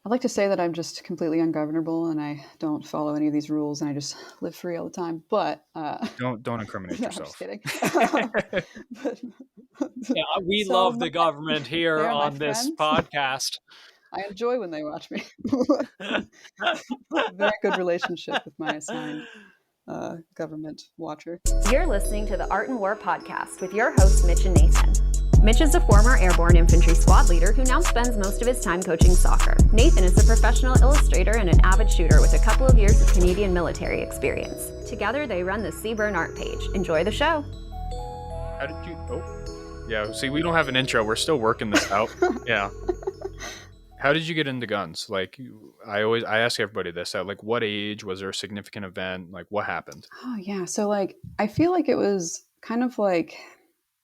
I'd like to say that I'm just completely ungovernable and I don't follow any of these rules and I just live free all the time. But Don't incriminate no, I'm just yourself. kidding. But, Yeah, we so love the government they here are my on this friends. podcast. I enjoy when they watch me. Very good relationship with my assigned government watcher. You're listening to the Art and War podcast with your hosts, Mitch and Nathan. Mitch is a former airborne infantry squad leader who now spends most of his time coaching soccer. Nathan is a professional illustrator and an avid shooter with a couple of years of Canadian military experience. Together, they run the Seaburn art page. Enjoy the show. How did you? Oh, yeah. See, we don't have an intro. We're still working this out. Yeah. How did you get into guns? Like, I ask everybody this. At like, what age? Was there a significant event? Like, what happened? Oh yeah, so like I feel like it was kind of like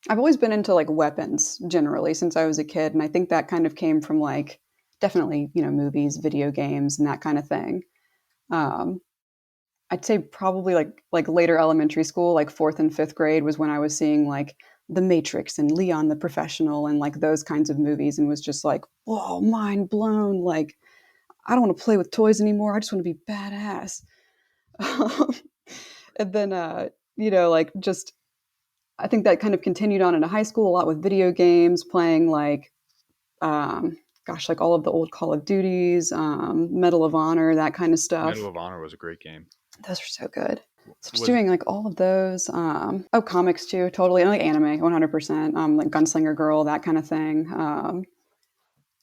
I've always been into like weapons generally since I was a kid, and I think that kind of came from like definitely movies, video games, and that kind of thing. Um, I'd say probably like later elementary school, like fourth and fifth grade was when I was seeing like The Matrix and Leon the Professional and like those kinds of movies, and was just like, whoa, mind blown! Like I don't want to play with toys anymore. I just want to be badass. And then like just I think that kind of continued on into high school a lot with video games, playing like like all of the old Call of Duties, Medal of Honor, that kind of Medal stuff. of Honor was a great game. Those are so good. So just Was doing like all of those. Comics too, totally. And like anime, 100%. Like Gunslinger Girl, that kind of thing.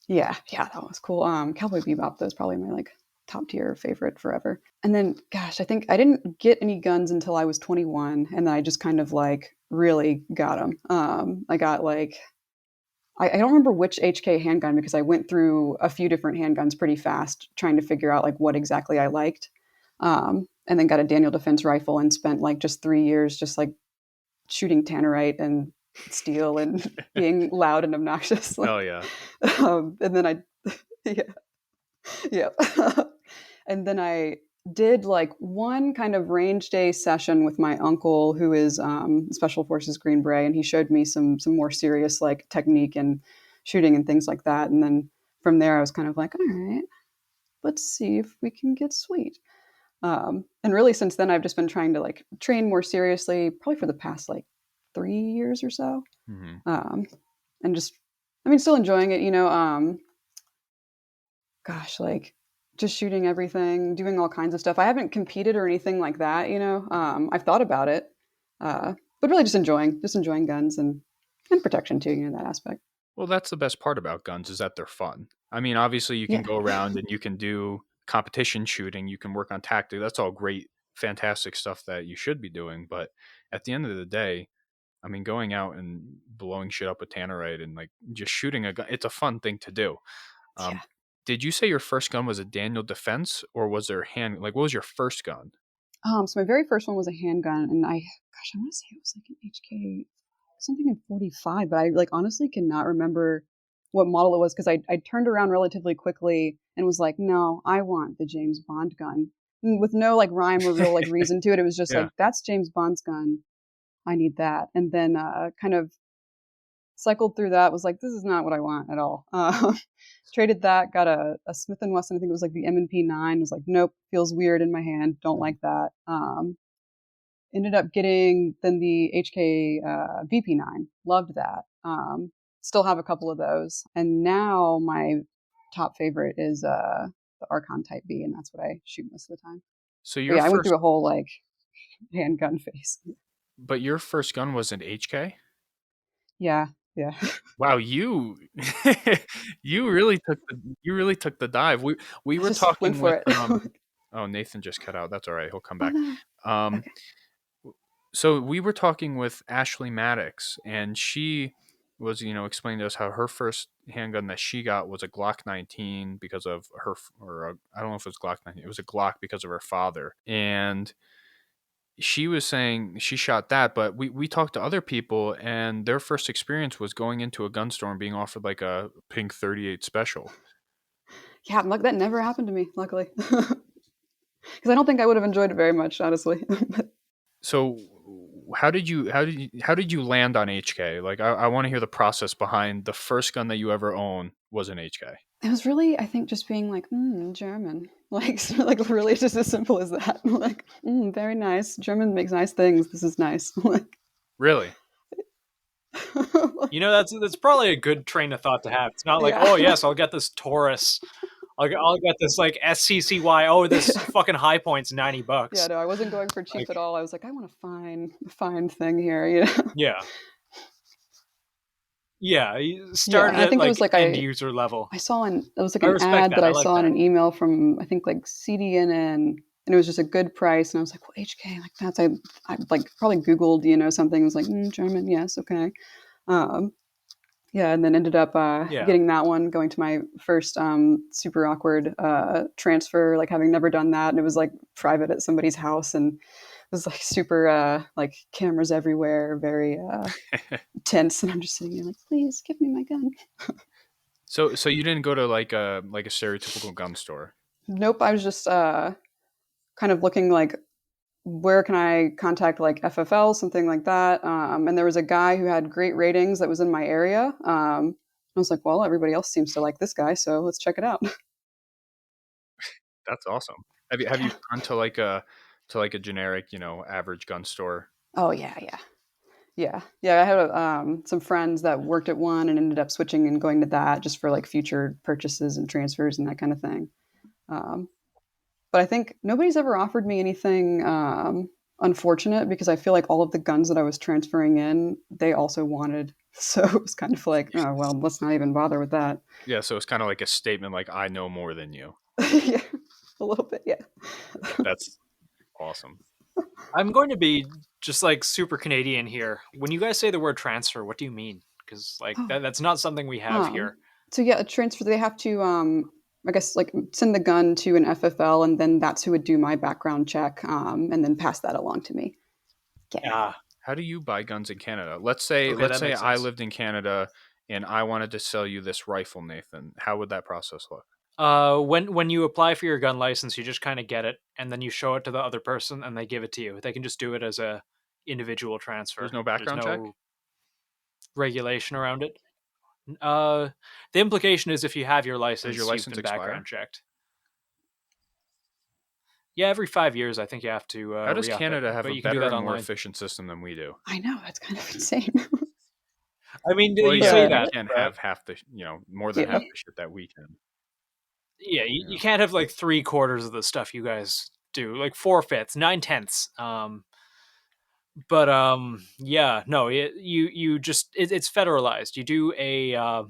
Yeah, that was cool. Cowboy Bebop, that was probably my like top tier favorite forever. And then, gosh, I think I didn't get any guns until I was 21, and then I just kind of like really got them. I got like I don't remember which HK handgun because I went through a few different handguns pretty fast trying to figure out like what exactly I liked. And then got a Daniel Defense rifle and spent like just 3 years just like shooting tannerite and steel and being loud and obnoxious. oh Like, yeah. and then yeah, yeah. And then I did like one kind of range day session with my uncle, who is Special Forces Green Beret, and he showed me some more serious like technique and shooting and things like that. And then from there, I was kind of like, all right, let's see if we can get sweet. And really, since then, I've just been trying to like train more seriously, probably for the past like 3 years or so. Mm-hmm. And just, I mean, still enjoying it, like just shooting everything, doing all kinds of stuff. I haven't competed or anything like that, I've thought about it, but really just enjoying guns and protection too, that aspect. Well, that's the best part about guns is that they're fun. I mean, obviously you can Yeah. go around and you can do competition shooting, you can work on tactic. That's all great, fantastic stuff that you should be doing. But at the end of the day, I mean, going out and blowing shit up with tannerite and like just shooting a gun, it's a fun thing to do. Yeah. Did you say your first gun was a Daniel Defense or was there like, what was your first gun? So my very first one was a handgun, and I want to say it was like an HK something in 45, but I like honestly cannot remember what model it was because I turned around relatively quickly and was like, no, I want the James Bond gun, and with no like rhyme or real like reason to it. It was just Yeah. like, that's James Bond's gun. I need that. And then kind of cycled through that, was like, this is not what I want at all. Traded that, got a Smith & Wesson, I think it was like the M&P 9, was like, nope, feels weird in my hand, don't like that. Ended up getting then the HK VP9, loved that. Still have a couple of those. And now my top favorite is the Archon Type B, and that's what I shoot most of the time. So But I went through a whole like handgun phase. but your first gun was an HK? Yeah. Wow, you you really took the dive. We were Just went talking for with it. oh, Nathan just cut out. That's all right. He'll come Oh back. no. Um Okay. so we were talking with Ashley Maddox and she was, explaining to us how her first handgun that she got was a Glock 19 because of her I don't know if it was Glock 19. It was a Glock because of her father. And she was saying she shot that, but we talked to other people and their first experience was going into a gun store and being offered like a pink 38 special. Yeah, look, that never happened to me, luckily. Because I don't think I would have enjoyed it very much, honestly. So how did you land on HK? Like I want to hear the process behind the first gun that you ever owned was an HK. It was really, I think, just being like, German. Like, like really just as simple as that. Like, very nice. German makes nice things. This is nice. Like, Really? You know, that's probably a good train of thought to have. It's not like, yeah. oh yes, I'll get this Taurus. I'll get this like SCCY. Oh, this fucking High Point's $90. Yeah, no, I wasn't going for cheap at all. I was like, I want a fine thing here, you know? Yeah. Yeah, you started I at think it like was like end user level. I saw it was like I an respect ad that. that I I like saw in that. an email from I think like CDNN, and it was just a good price. And I was like, well, HK, like that's I like probably Googled, something. I was like, German, yes, okay. Yeah, and then ended up Yeah. getting that one, going to my first super awkward transfer, like having never done that, and it was like private at somebody's house, and it was like super like cameras everywhere, very tense, and I'm just sitting there like, please give me my gun. So you didn't go to like a stereotypical gun store? Nope, I was just kind of looking like where can I contact like FFL, something like that. And there was a guy who had great ratings that was in my area. I was like, well, everybody else seems to like this guy, so let's check it out. That's awesome. Have you gone to like a generic, average gun store? Oh yeah, yeah. Yeah. I had some friends that worked at one and ended up switching and going to that just for like future purchases and transfers and that kind of thing. But I think nobody's ever offered me anything unfortunate, because I feel like all of the guns that I was transferring in, they also wanted. So it was kind of like, oh, well, let's not even bother with that. Yeah, so it's kind of like a statement like, I know more than you. Yeah, a little bit, yeah. That's awesome. I'm going to be just like super Canadian here. When you guys say the word transfer, what do you mean? Because like that's not something we have here. So yeah, a transfer, they have to I guess like send the gun to an FFL, and then that's who would do my background check, and then pass that along to me. Yeah. How do you buy guns in Canada? Let's say I lived in Canada and I wanted to sell you this rifle, Nathan. How would that process look? When you apply for your gun license, you just kind of get it, and then you show it to the other person, and they give it to you. They can just do it as a individual transfer. There's no background check? Regulation around it. The implication is if you have your license, license you've been expire? background checked. Yeah, every 5 years, I think you have to. How does re-up Canada it, have but a you can do better that and more online. efficient system than we do? I know, that's kind of insane. I mean, Well, you yeah, say we that. can't but- have half the, more than Yeah. half the shit that we can. Yeah, you can't have like 3/4 of the stuff you guys do, like 4/5, 9/10. Yeah, no, you just it's federalized. You do a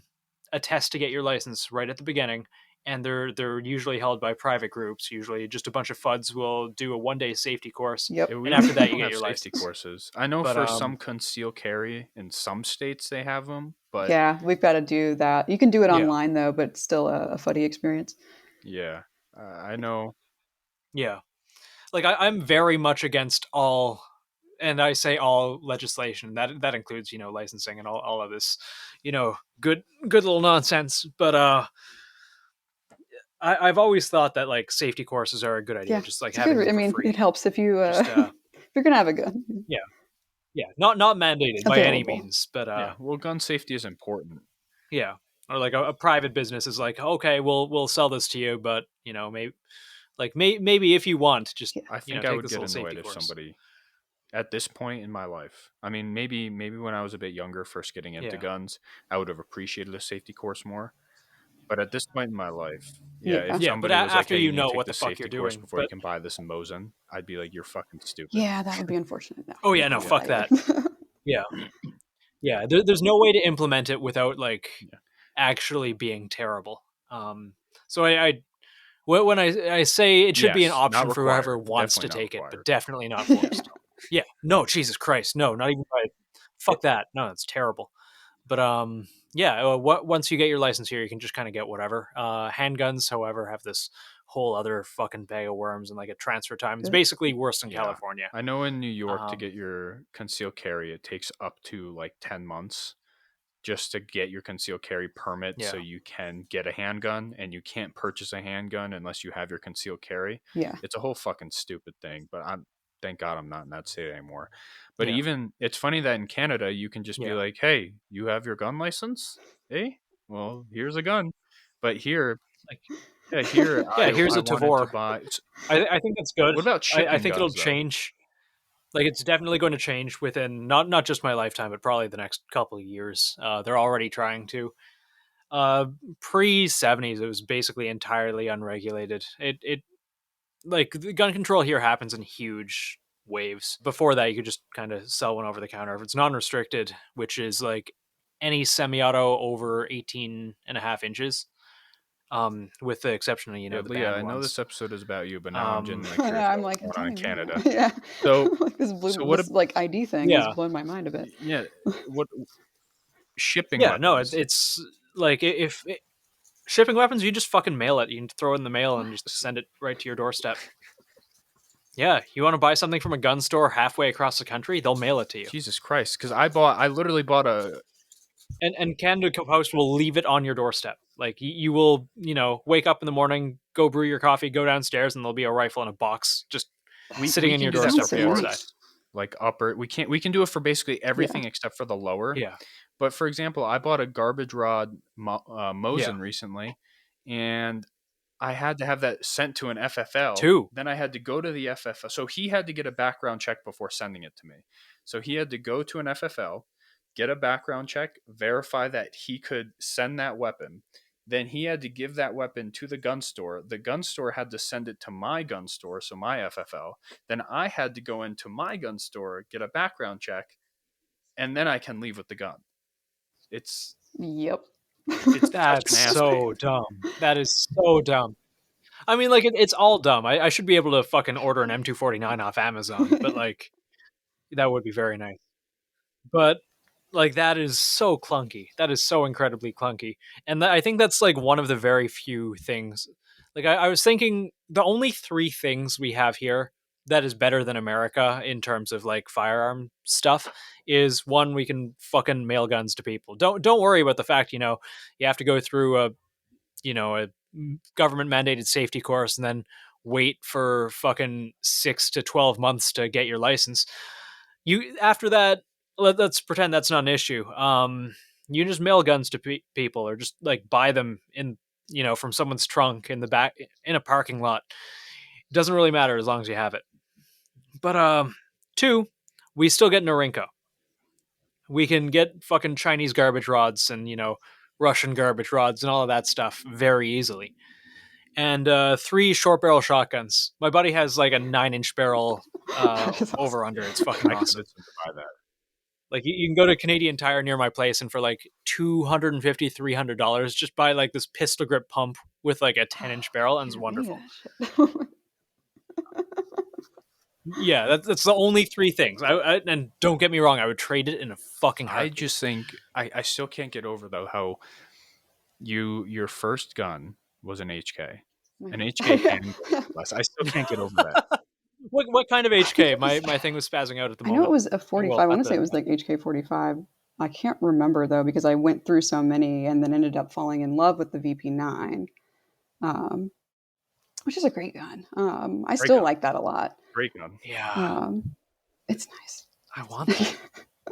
test to get your license right at the beginning, and they're usually held by private groups. Usually, just a bunch of FUDs will do a 1-day safety course. Yep. Yeah, And after that, you don't get have your safety license. courses. I know But, for some concealed carry in some states they have them, but Yeah, we've got to do that. You can do it Yeah. online though, but it's still a funny experience. yeah, I know. Yeah, like I'm very much against all, and I say all legislation that includes licensing and all of this, good little nonsense. But I've always thought that like safety courses are a good idea, Yeah, just like it's having good. them I for mean, free. it helps if you Just, if you're gonna have a gun. Yeah, not mandated by any Available. means, but Yeah, well, gun safety is important. yeah, or like a private business is like, okay, we'll sell this to you, but maybe if you want, just I think take I would this get little annoyed safety if course. somebody at this point in my life. I mean, maybe when I was a bit younger, first getting into Yeah. guns, I would have appreciated a safety course more. But at this point in my life, yeah, Yeah. if Yeah, somebody but was like, after "Hey, you you need know to take what the the fuck safety you're course doing, before you but can buy this in Mosin," I'd be like, "You're fucking stupid." Yeah, that would be unfortunate. No. Oh, yeah, no, fuck that. Yeah, there's no way to implement it without like actually being terrible. So when I say it should be an Yes, option not for whoever required. wants to Definitely not take it, required. but definitely not forced. Yeah, no, Jesus Christ, no, not even by fuck that. No, it's terrible. But once you get your license here, you can just kind of get whatever. Handguns, however, have this whole other fucking bag of worms and like a transfer time. It's Good. basically worse than Yeah. California. I know in New York to Um, get your concealed carry, it takes up to like 10 months just to get your concealed carry permit so Yeah. you can get a handgun, and you can't purchase a handgun unless you have your concealed carry. Yeah. It's a whole fucking stupid thing, but thank God I'm not in that state anymore. But Yeah. even it's funny that in Canada you can just be Yeah. like, "Hey, you have your gun license? Hey, well, here's a gun." But here, Like, here yeah, here's I a wanted to Tavor. buy. I think that's good. What about I shipping think it'll guns though? change. Like, it's definitely going to change within not just my lifetime, but probably the next couple of years. They're already trying to. Pre 70s, it was basically entirely unregulated. It like the gun control here happens in huge waves. Before that, you could just kind of sell one over the counter. If it's non-restricted, which is like any semi-auto over 18 and a half inches, with the exception of, Yeah, the Leah, banned I know ones. this episode is about you, but now I'm genuinely I know, curious I'm about like, what's tell going on me in more. Canada. Yeah. So, Like what? this like ID thing is Yeah. blowing my mind a bit. Yeah, what shipping Yeah, no, weapons? it's like if shipping weapons, you just fucking mail it. You can throw it in the mail and just send it right to your doorstep. Yeah, you want to buy something from a gun store halfway across the country, they'll mail it to you. Jesus Christ! Because I literally bought a. And Canada Post will leave it on your doorstep. Like, you will, wake up in the morning, go brew your coffee, go downstairs, and there'll be a rifle in a box just sitting We in can your do that doorstep for Sounds from the so outside. nice. like upper. We can do it for basically everything except for the lower. Yeah, But for example, I bought a garbage rod Mosin Yeah. recently, and I had to have that sent to an FFL. Two. Then I had to go to the FFL. So he had to get a background check before sending it to me. So he had to go to an FFL, get a background check, verify that he could send that weapon. Then he had to give that weapon to the gun store. The gun store had to send it to my gun store, so my FFL. Then I had to go into my gun store, get a background check, and then I can leave with the gun. It's Yep. it's such That's an ass so dumb. That is so dumb. I mean, like, it's all dumb. I should be able to fucking order an M249 off Amazon, but like, that would be very nice. But like, that is so clunky. That is so incredibly clunky. And I think that's like one of the very few things. Like, I was thinking the only three things we have here that is better than America in terms of like firearm stuff is, one, we can fucking mail guns to people. Don't worry about the fact, you have to go through a government mandated safety course and then wait for fucking 6 to 12 months to get your license. You After that, let's pretend that's not an issue. You just mail guns to people, or just like buy them in, from someone's trunk in the back in a parking lot. It doesn't really matter as long as you have it. But two, we still get Norinco. We can get fucking Chinese garbage rods and, Russian garbage rods and all of that stuff very easily. And three short barrel shotguns. My buddy has like a 9-inch barrel That is awesome. over under. It's fucking I awesome. convinced him to buy that. Like, you can go to Canadian Tire near my place, and for like $250, $300, just buy like this pistol grip pump with like a 10-inch barrel, and it's Yeah, wonderful. that shit. Yeah, that's the only three things. And don't get me wrong, I would trade it in a fucking I heartbeat. just think I still can't get over though how your first gun was an HK. An HK handgun. I still can't get over that. What kind of HK? My thing was spazzing out at the I moment. know it was a 45. I Well, want to say it was like HK 45. I can't remember though because I went through so many and then ended up falling in love with the VP9, which is a great gun. I still gun. like that a lot. Great gun. Yeah, It's nice. I want that.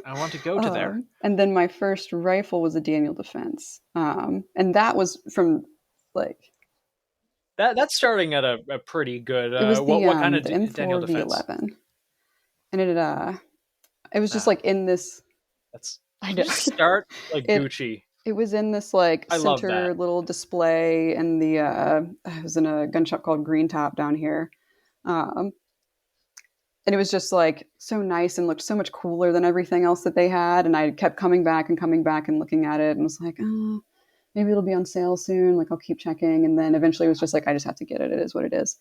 I want to go to there. And then my first rifle was a Daniel Defense, and that was from like That's starting at a pretty good. it was the what kind of the Daniel M4 Defense? V11, and it was just like in this. That's I know. start like Gucci. It was in this like I love center that. little display, and it was in a gun shop called Green Top down here, and it was just like so nice and looked so much cooler than everything else that they had. And I kept coming back and looking at it, and was like, oh, maybe it'll be on sale soon. Like I'll keep checking, and then eventually it was just like I just have to get it. It is what it is.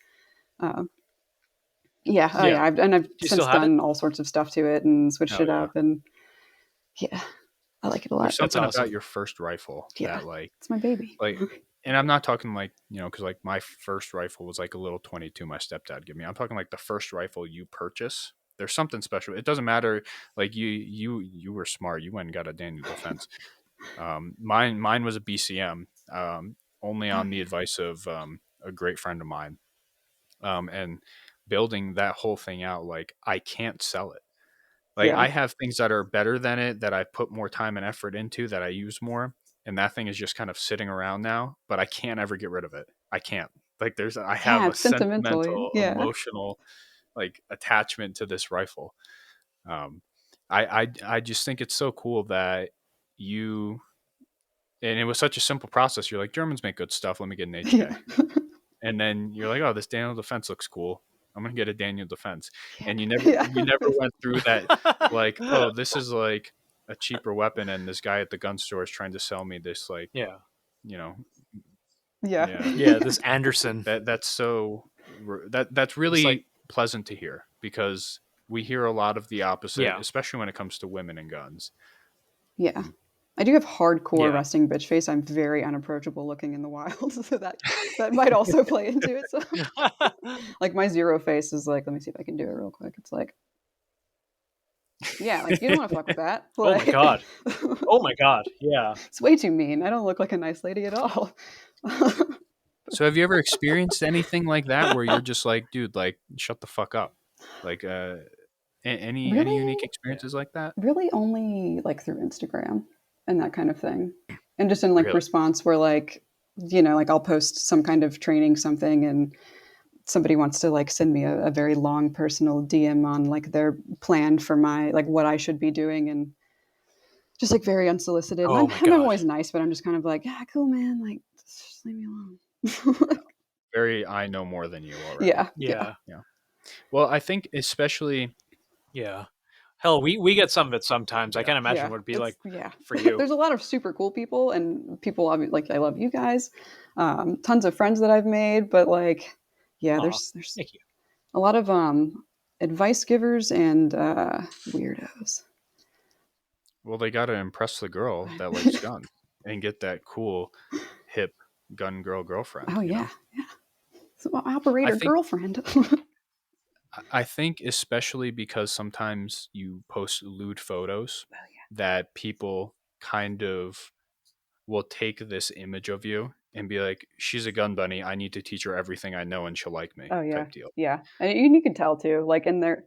Yeah. I've you since still have done all sorts of stuff to it and switched it up, and yeah, I like it a lot. There's something awesome. about your first rifle that like It's my baby. and I'm not talking like, because like my first rifle was like a little 22 my stepdad gave me. I'm talking like the first rifle you purchase. There's something special. It doesn't matter. Like you were smart. You went and got a Daniel Defense. Mine was a BCM, only on the advice of a great friend of mine. And building that whole thing out, like I can't sell it. Like I have things that are better than it that I put more time and effort into that I use more. and that thing is just kind of sitting around now, but I can't ever get rid of it. I can't. Like I have Yeah, a it's sentimentally. sentimental, Yeah. emotional like attachment to this rifle. Um, I just think it's so cool that you, and it was such a simple process. You're like, Germans make good stuff. Let me get an HK. Yeah. And then you're like, oh, this Daniel Defense looks cool. I'm gonna get a Daniel Defense. And you Yeah. never went through that, like, oh, this is like a cheaper weapon, and this guy at the gun store is trying to sell me this, like, Yeah. you know, Yeah. yeah, Yeah, this Anderson. that's It's really like, pleasant to hear, because we hear a lot of the opposite, yeah. especially when it comes to women and guns. Yeah. I do have hardcore Yeah. resting bitch face. I'm very unapproachable looking in the wild, so that might also play into it. So, like, my zero face is like, let me see if I can do it real quick. It's like, yeah, like, you don't want to fuck with that. Oh my Like, God. Oh my God. Yeah. it's way too mean. I don't look like a nice lady at all. So have you ever experienced anything like that where you're just like, dude, like, shut the fuck up? Like, any Really? unique experiences like that? Really only like through Instagram and that kind of thing. And just in like Really? response where like, you know, like I'll post some kind of training something and somebody wants to like send me a very long personal DM on like their plan for my like what I should be doing, and just like very unsolicited. Oh my I'm God. always nice, but I'm just kind of like, yeah, cool, man. Like, just leave me alone. Very, I know more than you already. Yeah. Yeah. Well, I think especially, Yeah. Hell, we get some of it sometimes. I Yeah. can't imagine Yeah. what it'd be It's- like yeah. for you. There's a lot of super cool people and people like I love you guys. Tons of friends that I've made, but like, yeah, Aw, there's Thank you. a lot of advice givers and weirdos. well, they got to impress the girl that likes guns and get that cool, hip gun girlfriend. Oh you yeah, know? yeah. So, operator I think- girlfriend. I think especially because sometimes you post lewd photos that people kind of will take this image of you and be like, she's a gun bunny. I need to teach her everything I know and she'll like me. Oh yeah, Type deal. yeah. And you can tell too. Like, and they're,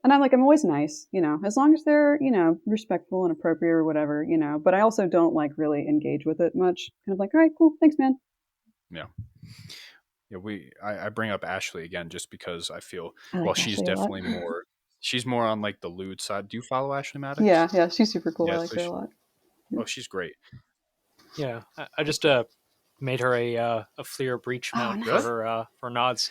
and I'm like, I'm always nice, you know, as long as they're, you know, respectful and appropriate or whatever, you know. But I also don't like really engage with it much. Kind of like, all right, cool, thanks, man. Yeah. Yeah, I bring up Ashley again just because I feel, I like well, she's Ashley a lot. definitely she's more on like the lewd side. Do you follow Ashley Maddox? Yeah, yeah, she's super cool. Yeah, I like so her a lot. Oh, she's great. Yeah. I just made her a FLIR breech Oh, mount nice. for nods.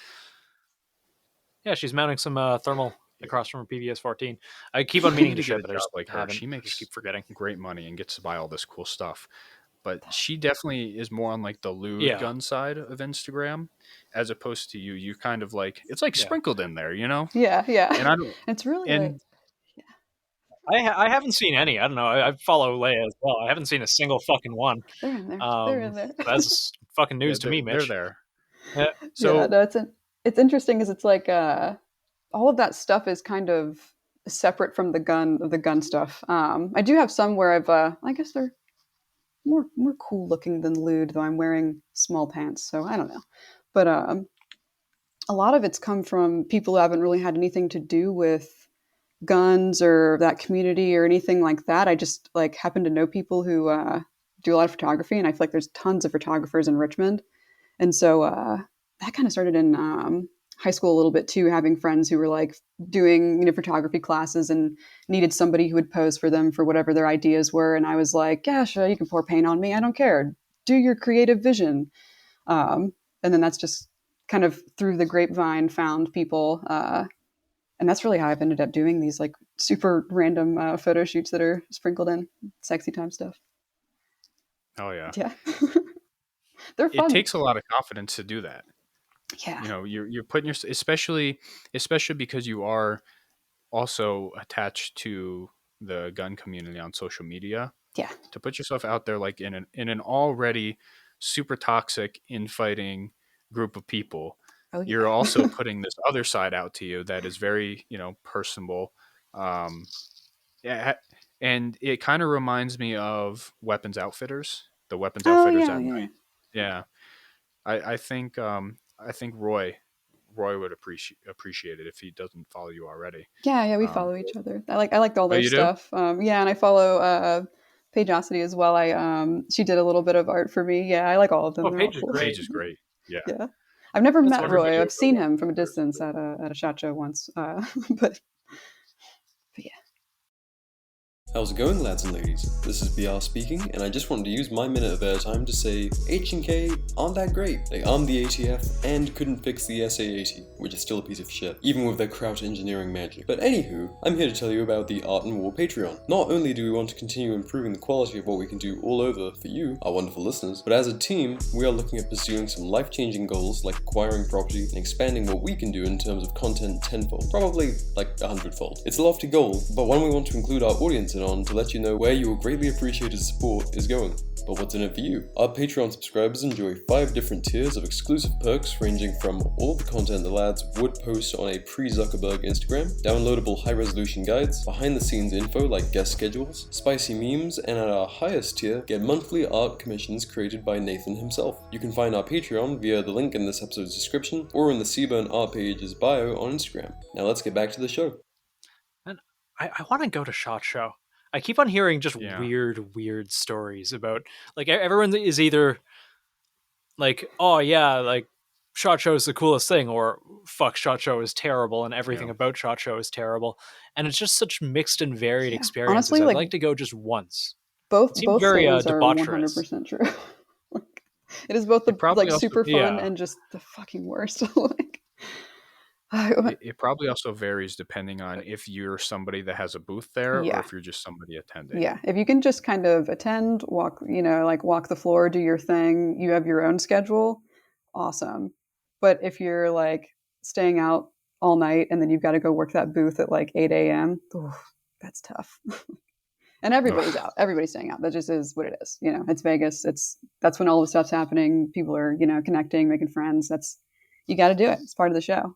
Yeah, she's mounting some thermal across from her PVS 14. I keep on You meaning need to to ship get it. a I just job like her. haven't. She I makes just keep forgetting. great money and gets to buy all this cool stuff. But she definitely is more on like the lewd Yeah. gun side of Instagram, as opposed to you. You kind of like, it's like Yeah. sprinkled in there, you know? Yeah, yeah. And I don't. It's really And like, I haven't seen any. I don't know. I follow Leah as well. I haven't seen a single fucking one. they're in there. They're in there. That's fucking news to me, Mitch. They're there. Yeah. So yeah, no, it's interesting because it's like all of that stuff is kind of separate from the gun stuff. I do have some where I've I guess they're more cool looking than lewd, though I'm wearing small pants, so I don't know. But a lot of it's come from people who haven't really had anything to do with guns or that community or anything like that. I just like happen to know people who do a lot of photography, and I feel like there's tons of photographers in Richmond, and so that kind of started in high school a little bit too, having friends who were like doing, you know, photography classes and needed somebody who would pose for them for whatever their ideas were. And I was like, yeah, sure, you can pour paint on me. I don't care. Do your creative vision. And then that's just kind of through the grapevine found people. And that's really how I've ended up doing these like super random photo shoots that are sprinkled in sexy time stuff. oh yeah, Yeah. They're fun. it takes a lot of confidence to do that. Yeah. You know, you're putting your, especially because you are also attached to the gun community on social media. Yeah. To put yourself out there like in an already super toxic infighting group of people, Oh, yeah. you're also putting this other side out to you that is very, you know, personable. Yeah, and it kind of reminds me of Weapons Outfitters, the Weapons Outfitters at night. Yeah, I think Roy would appreciate it if he doesn't follow you already. Yeah, we follow each other. I liked all Oh, their you do? stuff. Yeah, and I follow Pageosity as well. She did a little bit of art for me. Yeah, I like all of them. Oh, They're all Paige is cool. great. Paige is great. Yeah. Yeah, I've never That's met one of my Roy. I've favorite seen ones. him from a distance at a SHOT Show once, but yeah. How's it going, lads and ladies? This is BR speaking, and I just wanted to use my minute of airtime to say H&K aren't that great. They armed the ATF and couldn't fix the SA-80, which is still a piece of shit, even with their kraut engineering magic. But anywho, I'm here to tell you about the Art and War Patreon. Not only do we want to continue improving the quality of what we can do all over for you, our wonderful listeners, but as a team, we are looking at pursuing some life-changing goals like acquiring property and expanding what we can do in terms of content tenfold, probably like 100-fold. It's a lofty goal, but one we want to include our audience in on to let you know where your greatly appreciated support is going. But what's in it for you? Our Patreon subscribers enjoy 5 different tiers of exclusive perks ranging from all the content the lads would post on a pre-Zuckerberg Instagram, downloadable high-resolution guides, behind-the-scenes info like guest schedules, spicy memes, and at our highest tier, get monthly art commissions created by Nathan himself. You can find our Patreon via the link in this episode's description or in the Seaburn Art page's bio on Instagram. Now let's get back to the show. And I want to go to SHOT Show. I keep on hearing just Yeah. weird stories about, like, everyone is either like, oh yeah, like SHOT Show is the coolest thing, or fuck, SHOT Show is terrible and everything about SHOT Show is terrible. And it's just such mixed and varied Yeah. experiences. Honestly, I'd like, like to go just once. Both seemed very, things are debaucherous. 100% true. Like, it is both the probably like also- super fun yeah. and just the fucking worst. Like, It probably also varies depending on if you're somebody that has a booth there Yeah. or if you're just somebody attending. yeah, if you can just kind of attend, walk, like walk the floor, do your thing, you have your own schedule, awesome. But if you're like staying out all night and then you've got to go work that booth at like 8 a.m., that's tough. And everybody's out. Everybody's staying out. That just is what it is. It's Vegas. That's when all the stuff's happening. People are, connecting, making friends. You got to do it. It's part of the show.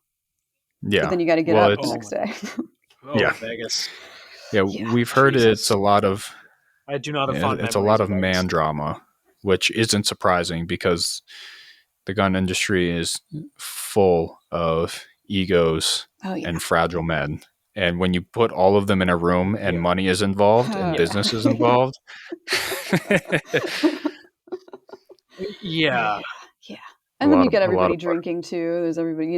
Yeah. But then you got to get Well, up the it's- next day. Oh, Yeah. Vegas. Yeah, Yeah, we've heard Jesus. it's a lot of I do not have fun. it's a lot of man drama, which isn't surprising because the gun industry is full of egos Oh yeah. and fragile men. And when you put all of them in a room and Yeah. money is involved and Yeah. business is involved, Yeah. Yeah. And then you get a lot everybody of- drinking too. There's everybody,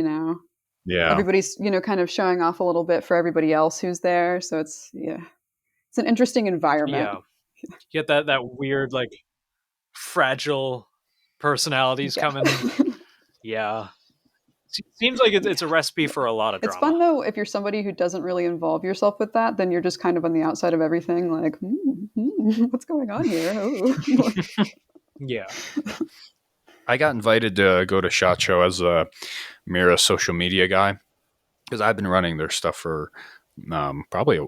yeah, everybody's, kind of showing off a little bit for everybody else who's there. So it's an interesting environment. Yeah. You get that weird, like, fragile personalities Yeah. coming. Yeah. Seems like it's a recipe for a lot of It's drama. fun though, if you're somebody who doesn't really involve yourself with that, then you're just kind of on the outside of everything, like, what's going on here? Oh. Yeah. I got invited to go to SHOT Show as a Mira social media guy because I've been running their stuff for probably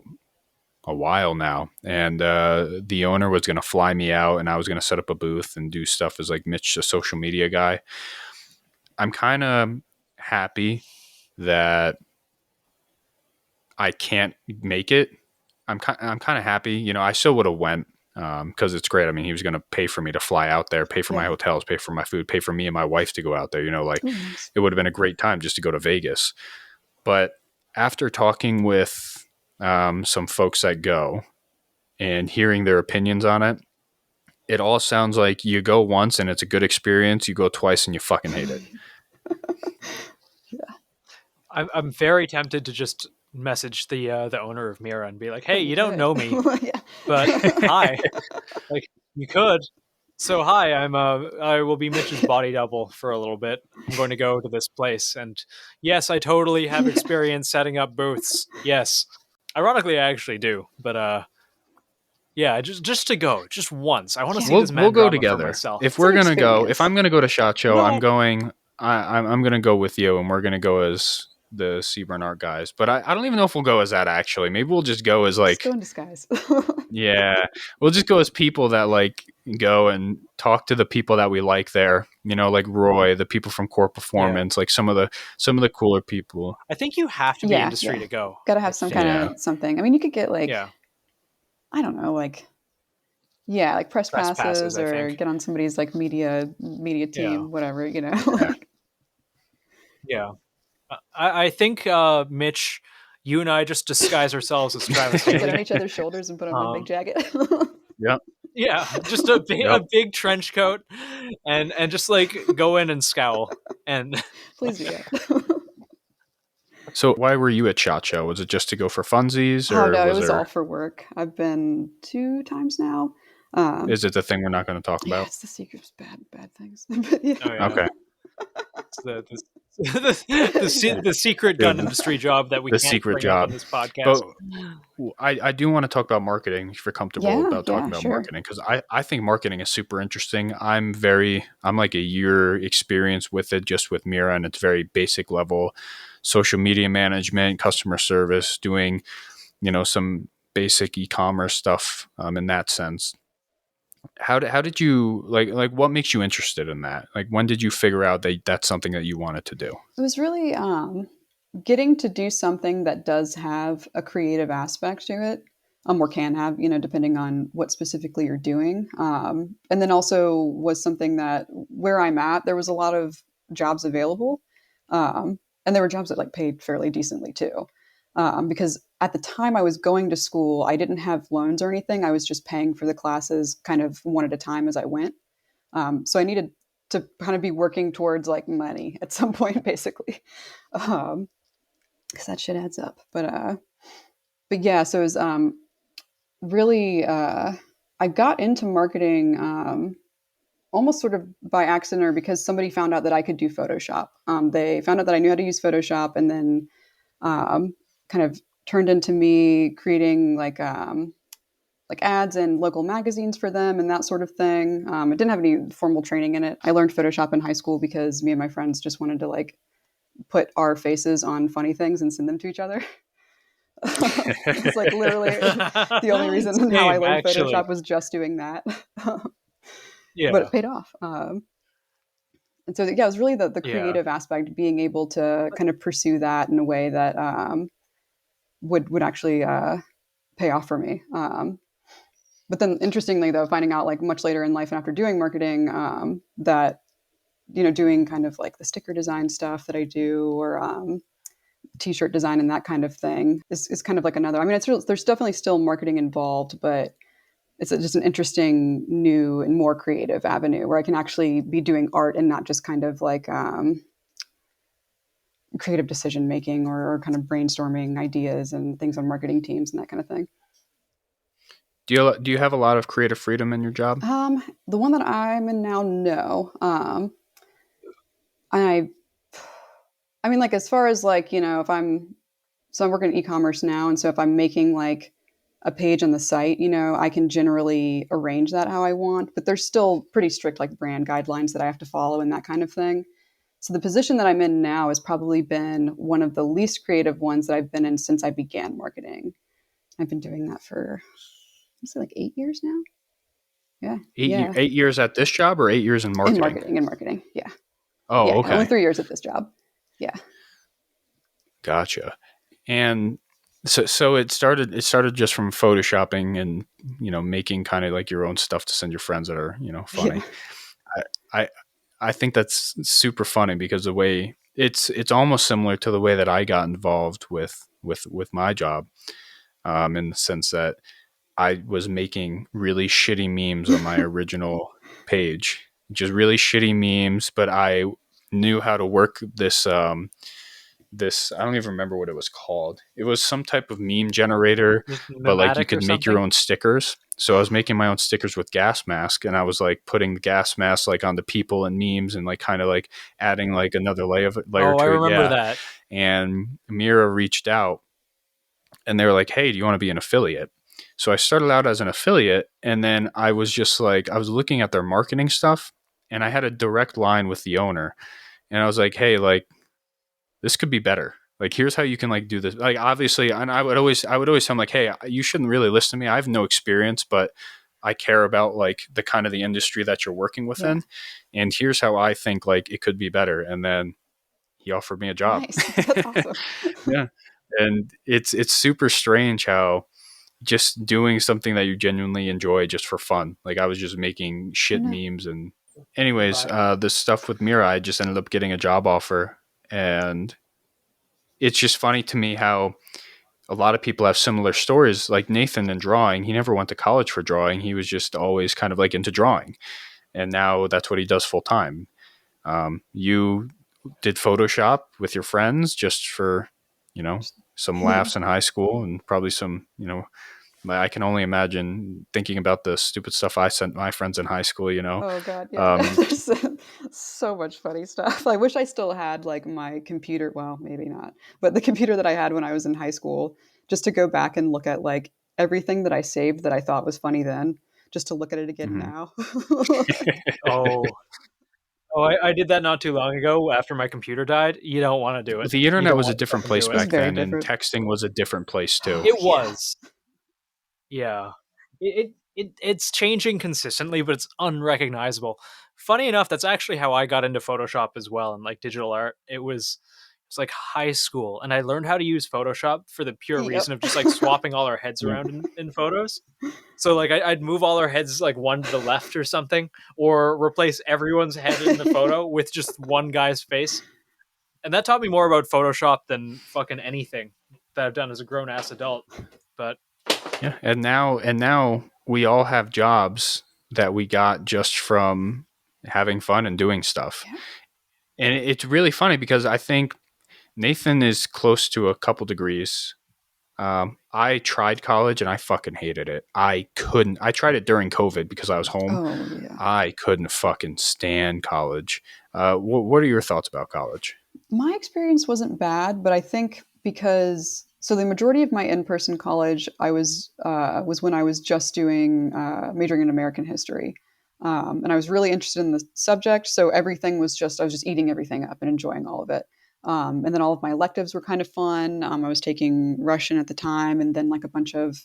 a while now. And the owner was going to fly me out and I was going to set up a booth and do stuff as like Mitch, the social media guy. I'm kind of happy that I can't make it. I'm kind of happy. I still would have went because it's great. I mean, he was going to pay for me to fly out there, pay for my hotels, pay for my food, pay for me and my wife to go out there. Nice. It would have been a great time just to go to Vegas. But after talking with some folks that go and hearing their opinions on it, it all sounds like you go once and it's a good experience. You go twice and you fucking hate it. I'm very tempted to just message the owner of Mira and be like, hey, you don't know me, Yeah. but hi. Like, you could. So hi, I will be Mitch's body double for a little bit. I'm going to go to this place, and yes, I totally have experience setting up booths. Yes, ironically, I actually do. But yeah, just to go, just once. I want to see this man We'll go drama for together. myself. If we're an gonna go, experience. if I'm gonna go to SHOT Show, No. I'm gonna go with you, and we're gonna go as the Seaburn Art guys. But I don't even know if we'll go as that. Actually, maybe we'll just go as like, Just go in disguise. yeah, we'll just go as people that like go and talk to the people that we like there. Like Roy, the people from Core Performance, like some of the cooler people. I think you have to be Yeah, industry yeah. to go. Got to have some kind of something. I mean, you could get like, Yeah. I don't know, like, like press passes I or think. get on somebody's like media team, Yeah. whatever, like, Yeah. I think, Mitch, you and I just disguise ourselves as Travis get on Haley. each other's shoulders and put on one big jacket. Yep. Yeah, just a big trench coat, and just like go in and scowl. And Please do that. So why were you at SHOT Show? Was it just to go for funsies, Oh or no, it was was all there? for work. I've been 2 times now. Is it the thing we're not going to talk Yeah, about? it's the secrets, bad things. But yeah. oh yeah, Okay. it's the secret gun The, industry job that we the can't secret bring up job. in this podcast. But I do want to talk about marketing if you're comfortable Yeah, about talking yeah, about sure. marketing, because I think marketing is super interesting. I'm like a year experience with it, just with Mira, and it's very basic level social media management, customer service, doing, some basic e-commerce stuff in that sense. How did you like what makes you interested in that? Like, when did you figure out that that's something that you wanted to do? It was really getting to do something that does have a creative aspect to it, or can have, depending on what specifically you're doing. And then also was something that where I'm at, there was a lot of jobs available. And there were jobs that like paid fairly decently too. Because at the time I was going to school, I didn't have loans or anything. I was just paying for the classes kind of one at a time as I went. So I needed to kind of be working towards like money at some point, basically, because that shit adds up. But yeah, so it was really I got into marketing almost sort of by accident or because somebody found out that I could do Photoshop. They found out that I knew how to use Photoshop, and then kind of turned into me creating like ads in local magazines for them and that sort of thing. I didn't have any formal training in it. I learned Photoshop in high school because me and my friends just wanted to like put our faces on funny things and send them to each other. It's like literally the only reason how I Same, learned actually. Photoshop was just doing that. Yeah, But it paid off. And so, yeah, it was really the yeah, creative aspect, being able to kind of pursue that in a way that would actually pay off for me. But then, interestingly, though, finding out like much later in life and after doing marketing that doing kind of like the sticker design stuff that I do, or t-shirt design and that kind of thing is kind of like another. I mean, there's definitely still marketing involved, but it's just an interesting, new, and more creative avenue where I can actually be doing art and not just kind of like creative decision making or kind of brainstorming ideas and things on marketing teams and that kind of thing. Do you have a lot of creative freedom in your job? The one that I'm in now, no. I mean, like as far as like if I'm working in e-commerce now, and so if I'm making like a page on the site, I can generally arrange that how I want, but there's still pretty strict like brand guidelines that I have to follow and that kind of thing. So the position that I'm in now has probably been one of the least creative ones that I've been in since I began marketing. I've been doing that for like 8 years now. Yeah. 8 years at this job, or 8 years in marketing? In marketing. Yeah. Oh, Yeah. okay. Only 3 years at this job. Yeah. Gotcha. And so it started just from photoshopping and making kind of like your own stuff to send your friends that are funny. Yeah. I think that's super funny because the way it's almost similar to the way that I got involved with my job, in the sense that I was making really shitty memes on my original page, just really shitty memes, but I knew how to work this this, I don't even remember what it was called. It was some type of meme generator, but like you could make your own stickers. So I was making my own stickers with gas mask, and I was like putting the gas mask like on the people and memes, and like kind of like adding like another layer to it. I remember that. And Mira reached out and they were like, "Hey, do you want to be an affiliate?" So I started out as an affiliate, and then I was just like, I was looking at their marketing stuff, and I had a direct line with the owner, and I was like, "Hey, like, this could be better. Like, here's how you can like do this." Like, obviously, and I would always tell them like, "Hey, you shouldn't really listen to me. I have no experience, but I care about like the kind of the industry that you're working within. Yeah. And here's how I think like it could be better." And then he offered me a job. Nice. That's awesome. Yeah. And it's super strange how just doing something that you genuinely enjoy just for fun. Like, I was just making shit memes. And anyways, this stuff with Mira, I just ended up getting a job offer. And it's just funny to me how a lot of people have similar stories, like Nathan in drawing. He never went to college for drawing. He was just always kind of like into drawing. And now that's what he does full time. You did Photoshop with your friends just for, some laughs in high school and probably some, I can only imagine thinking about the stupid stuff I sent my friends in high school, Oh God, yeah. There's so much funny stuff. I wish I still had like my computer. Well, maybe not, but the computer that I had when I was in high school, just to go back and look at like everything that I saved that I thought was funny then, just to look at it again Mhm. now. Oh, I did that not too long ago after my computer died. You don't want to do it. The You internet don't was a want to different fucking place do It was it. back very then, and different. texting was a different place too. It Oh, yeah. was. Yeah. It's changing consistently, but it's unrecognizable. Funny enough, that's actually how I got into Photoshop as well, and like digital art. It's like high school, and I learned how to use Photoshop for the pure Yep. reason of just like swapping all our heads Yeah. around in photos. So like I'd move all our heads like one to the left or something, or replace everyone's head in the photo with just one guy's face. And that taught me more about Photoshop than fucking anything that I've done as a grown ass adult. But Yeah, and now we all have jobs that we got just from having fun and doing stuff. Yeah. And it's really funny because I think Nathan is close to a couple degrees. I tried college and I fucking hated it. I couldn't. I tried it during COVID because I was home. Oh yeah. I couldn't fucking stand college. What are your thoughts about college? My experience wasn't bad, but I think because so the majority of my in-person college I was when I was just doing majoring in American history, and I was really interested in the subject. So everything was just I was just eating everything up and enjoying all of it. And then all of my electives were kind of fun. I was taking Russian at the time, and then like a bunch of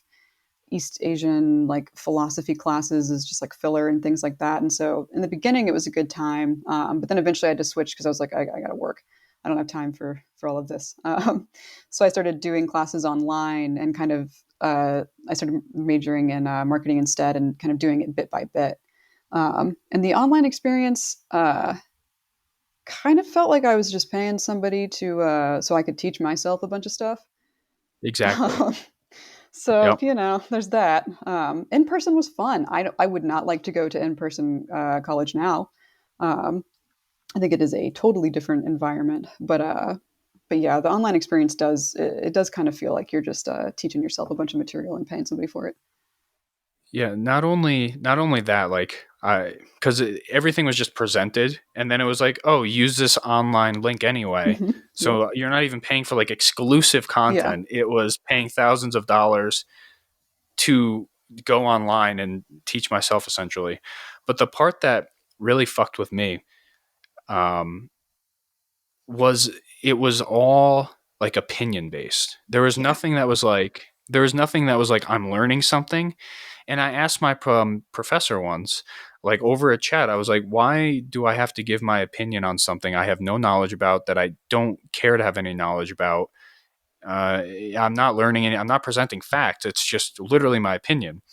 East Asian like philosophy classes is just like filler and things like that. And so in the beginning, it was a good time, but then eventually I had to switch because I was like, I got to work. I don't have time for all of this. So I started doing classes online and kind of I started majoring in marketing instead and kind of doing it bit by bit. And the online experience kind of felt like I was just paying somebody to so I could teach myself a bunch of stuff. Exactly. So, Yep. there's that. In person was fun. I would not like to go to in person college now. Um, I think it is a totally different environment. But yeah, the online experience it does kind of feel like you're just teaching yourself a bunch of material and paying somebody for it. Yeah, not only that, like because everything was just presented, and then it was like, oh, use this online link anyway. Hmm. Yep. So you're not even paying for like exclusive Yeah. content. It was paying thousands of dollars to go online and teach myself essentially. But the part that really fucked with me um, was it was all like opinion based. Yeah. There was nothing that was like I'm learning something. And I asked my professor once, like over a chat, I was like, why do I have to give my opinion on something I have no knowledge about, that I don't care to have any knowledge about? I'm not learning any, I'm not presenting facts. It's just literally my opinion.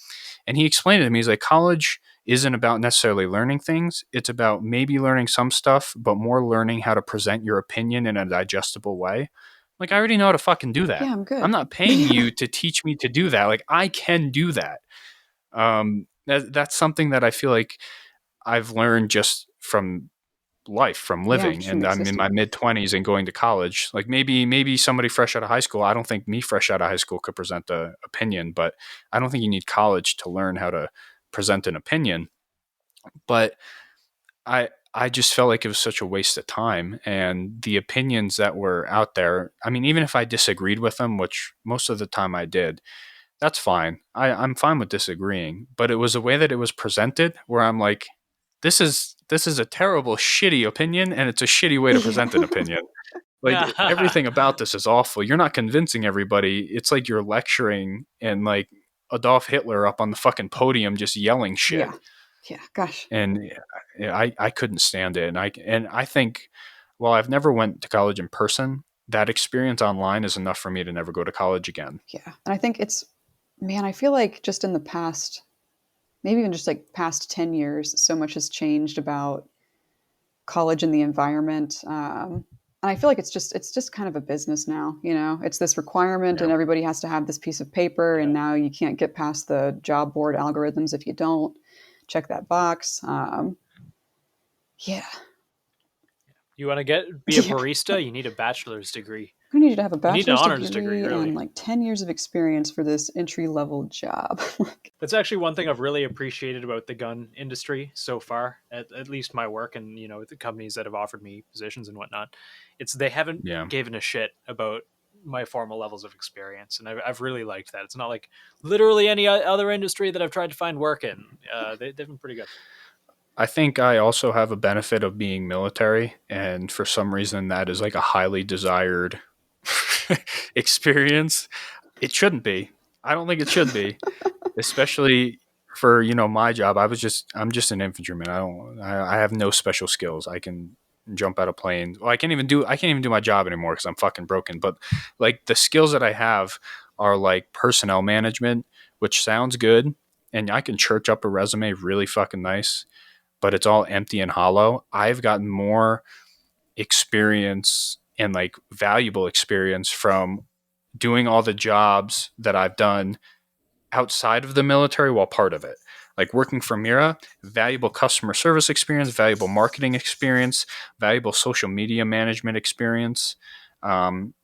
And he explained it to me. He's like, college isn't about necessarily learning things. It's about maybe learning some stuff, but more learning how to present your opinion in a digestible way. Like, I already know how to fucking do that. Yeah, I'm good. I'm not paying you to teach me to do that. Like, I can do that. That's something that I feel like I've learned just from life, from Yeah, living. just from And I'm in my existing. mid 20s and going to college. Like maybe somebody fresh out of high school. I don't think me fresh out of high school could present an opinion, but I don't think you need college to learn how to present an opinion. But I just felt like it was such a waste of time. And the opinions that were out there, I mean, even if I disagreed with them, which most of the time I did, that's fine. I'm fine with disagreeing, but it was a way that it was presented where I'm like, this is a terrible, shitty opinion, and it's a shitty way to Yeah. present an opinion. Like everything about this is awful. You're not convincing everybody. It's like you're lecturing and like Adolf Hitler up on the fucking podium just yelling shit. Yeah. Yeah. Gosh. And I couldn't stand it. And I think while I've never went to college in person, that experience online is enough for me to never go to college again. Yeah. And I think man, I feel like just in the past, maybe even just like past 10 years, so much has changed about college and the environment. And I feel like it's just kind of a business now, you know. It's this requirement, and everybody has to have this piece of paper, and now you can't get past the job board algorithms if you don't check that box. Yeah. You want to be a barista? You need a bachelor's degree. I need you to have a You need an bachelor's honors degree degree, really. and like 10 years of experience for this entry-level job. That's actually one thing I've really appreciated about the gun industry so far, at least my work and, you know, the companies that have offered me positions and whatnot. It's they haven't given a shit about my formal levels of experience, and I've really liked that. It's not like literally any other industry that I've tried to find work in. They've been pretty good. I think I also have a benefit of being military, and for some reason that is like a highly desired experience. It shouldn't be. I don't think it should be, especially for, you know, my job. I'm just an infantryman. I have no special skills. I can jump out of planes. Well, I can't even do my job anymore because I'm fucking broken. But like the skills that I have are like personnel management, which sounds good, and I can church up a resume really fucking nice, but it's all empty and hollow. I've gotten more experience and like valuable experience from doing all the jobs that I've done outside of the military while part of it. Like working for Mira, valuable customer service experience, valuable marketing experience, valuable social media management experience,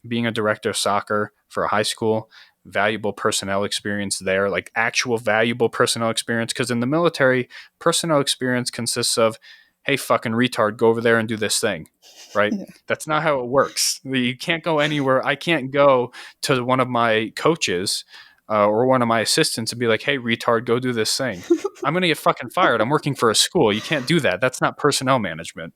being a director of soccer for a high school, valuable personnel experience there, like actual valuable personnel experience. Because in the military, personnel experience consists of, hey, fucking retard, go over there and do this thing, right? Yeah. That's not how it works. You can't go anywhere. I can't go to one of my coaches or one of my assistants and be like, hey, retard, go do this thing. I'm going to get fucking fired. I'm working for a school. You can't do that. That's not personnel management.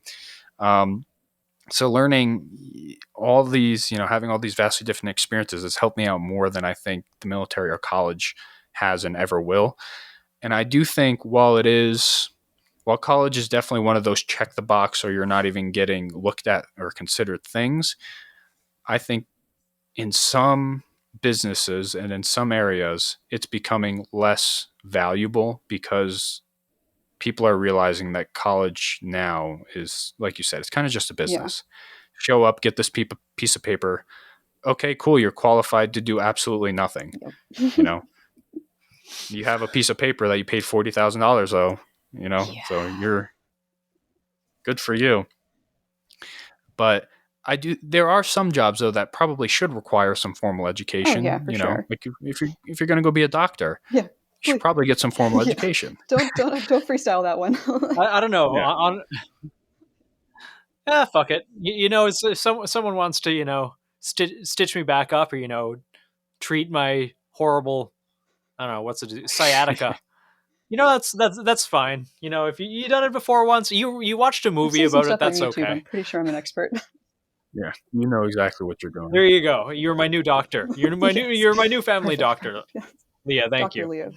So learning all these, you know, having all these vastly different experiences has helped me out more than I think the military or college has and ever will. And I do think while college is definitely one of those check the box or you're not even getting looked at or considered things, I think in some businesses and in some areas, it's becoming less valuable because people are realizing that college now is, like you said, it's kind of just a business. Yeah. Show up, get this piece of paper. Okay, cool. You're qualified to do absolutely nothing. Yep. You know, you have a piece of paper that you paid $40,000 though, you know, so you're good for you. But there are some jobs though that probably should require some formal education. Oh, yeah, for sure. Like if you're going to go be a doctor, you should probably get some formal education. Don't freestyle that one. I don't know. Fuck it. You know, it's, if someone wants to, you know, stitch me back up or, you know, treat my horrible, I don't know, sciatica. You know, that's fine. You know, if you done it before once, you watched a movie about it, that's okay. I'm pretty sure I'm an expert. Yeah, you know exactly what you're doing. There you go. You're my new doctor. You're my new family doctor. Yes. Leah, thank Dr. you. Leah,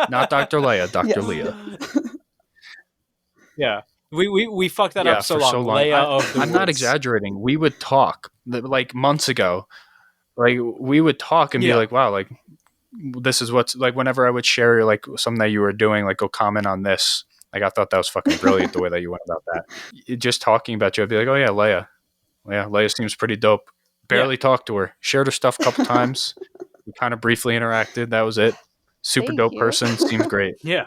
not Dr. Leah, Dr. Leah. Yeah. We fucked that up so long. Leah I'm not exaggerating. We would talk like months ago. Like we would talk and be like, wow, like this is what's like, whenever I would share like something that you were doing, like go comment on this. Like I thought that was fucking brilliant the way that you went about that. Just talking about you, I'd be like, oh yeah, Leah. Yeah, Leah seems pretty dope. Barely talked to her. Shared her stuff a couple times. We kind of briefly interacted. That was it. Super dope person. Seems great. Yeah.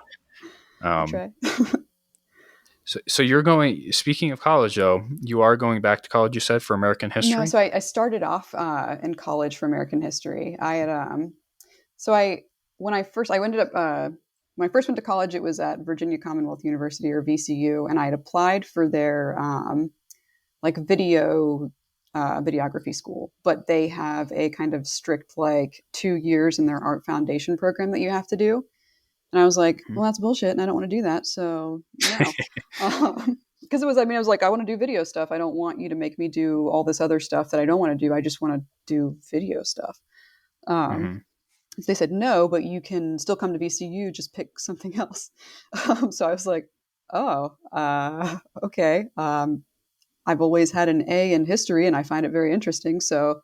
So you're going, speaking of college though, you are going back to college, you said, for American history? No, so I started off in college for American history. I had, when I first went to college, it was at Virginia Commonwealth University, or VCU, and I had applied for their like videography school, but they have a kind of strict like 2 years in their art foundation program that you have to do. And I was like, well, that's bullshit, and I don't want to do that. So no, because I was like, I want to do video stuff. I don't want you to make me do all this other stuff that I don't want to do. I just want to do video stuff. So they said, no, but you can still come to VCU, just pick something else. So I was like, oh, okay. I've always had an A in history and I find it very interesting. So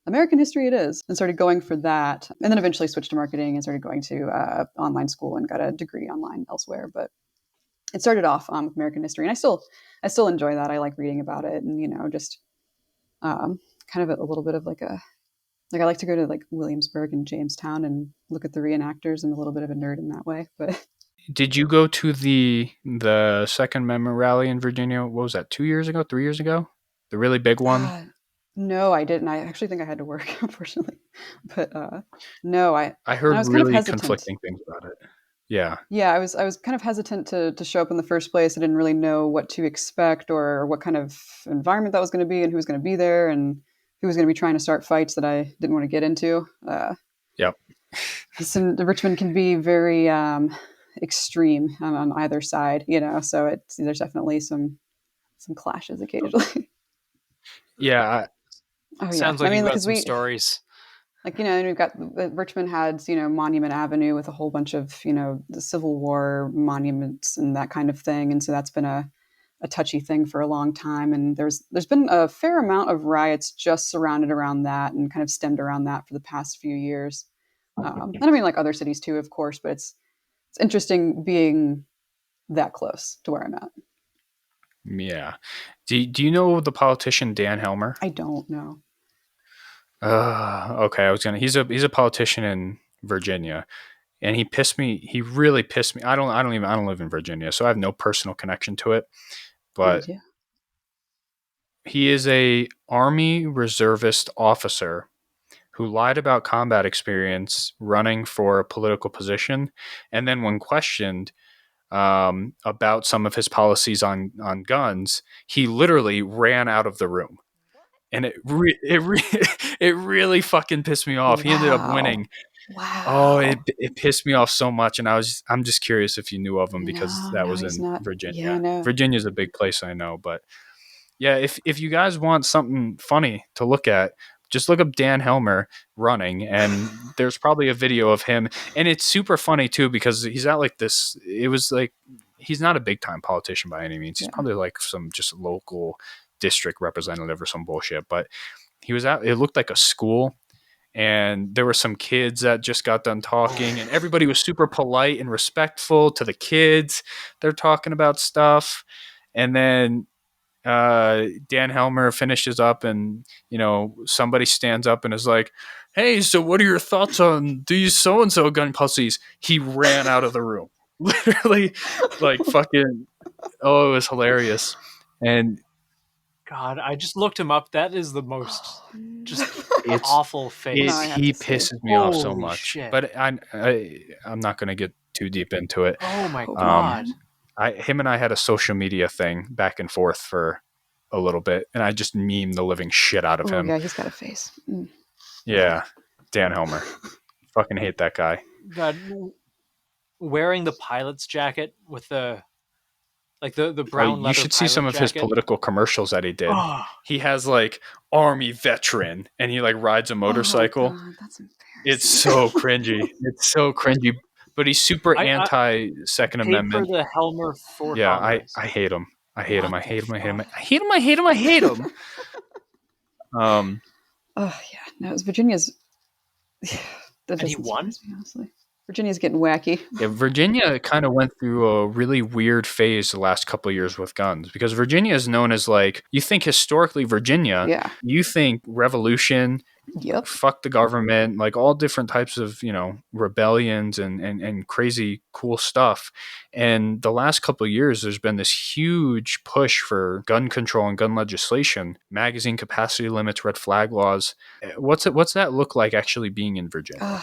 American history it is, and started going for that. And then eventually switched to marketing and started going to online school and got a degree online elsewhere. But it started off with American history, and I still enjoy that. I like reading about it, and just kind of a little bit of like I like to go to like Williamsburg and Jamestown and look at the reenactors. I'm a little bit of a nerd in that way, but Did you go to the Second Amendment rally in Virginia? What was that? 2 years ago? 3 years ago? The really big one. no, I didn't. I actually think I had to work, unfortunately. But no, I heard I was kind of really hesitant. conflicting things about it. Yeah. Yeah, I was kind of hesitant to show up in the first place. I didn't really know what to expect or what kind of environment that was going to be and who was going to be there and who was going to be trying to start fights that I didn't want to get into. Yep. The Richmond can be very extreme on either side, so there's definitely some clashes occasionally. Yeah. Oh, Sounds yeah. like I mean, you've got because some stories. and we've got Richmond had, Monument Avenue with a whole bunch of, the Civil War monuments and that kind of thing. And so that's been a touchy thing for a long time. And there's been a fair amount of riots just surrounded around that and kind of stemmed around that for the past few years. And I mean, like other cities too, of course, but it's interesting being that close to where I'm at. Yeah. Do you know the politician Dan Helmer? I don't know. Okay. He's a politician in Virginia, and he really pissed me. I don't live in Virginia, so I have no personal connection to it, but Yeah. he is a Army reservist officer who lied about combat experience running for a political position. And then when questioned about some of his policies on guns, he literally ran out of the room. And it really fucking pissed me off. He ended up winning. Wow. Oh, it pissed me off so much. And I'm just curious if you knew of him because that was he's in not. Virginia. Yeah, no. Virginia's a big place, I know. But yeah, if you guys want something funny to look at, just look up Dan Helmer running, and there's probably a video of him. And it's super funny too, because he's at like this, it was like, he's not a big time politician by any means. He's probably like some just local district representative or some bullshit, but he was at, it looked like a school, and there were some kids that just got done talking, and everybody was super polite and respectful to the kids. They're talking about stuff. And then Dan Helmer finishes up, and somebody stands up and is like, "Hey, so what are your thoughts on these so-and-so gun pussies?" He ran out of the room. Literally, like fucking, oh, it was hilarious. And God, I just looked him up. That is the most just awful face. He pisses me off so Holy much. shit. But I'm not going to get too deep into it. Oh my God. Him and I had a social media thing back and forth for a little bit, and I just memed the living shit out of him. Yeah, he's got a face. Yeah, Dan Helmer. Fucking hate that guy. God, wearing the pilot's jacket with the brown leather. You should see some of his political commercials that he did. Oh. He has like Army veteran, and he like rides a motorcycle. God, that's embarrassing. It's so cringy. It's so cringy. But he's super anti Second Amendment. For the Helmer for yeah, Congress. I hate him. I hate him. I hate him. I hate him. I hate him. I hate him. I hate him. Oh yeah, no, it's Virginia's. And he won? Me, honestly. Virginia's getting wacky. Yeah, Virginia kind of went through a really weird phase the last couple of years with guns, because Virginia is known as like, you think historically Virginia, you think revolution, fuck the government, like all different types of, rebellions and crazy cool stuff. And the last couple of years, there's been this huge push for gun control and gun legislation, magazine capacity limits, red flag laws. What's that look like actually being in Virginia?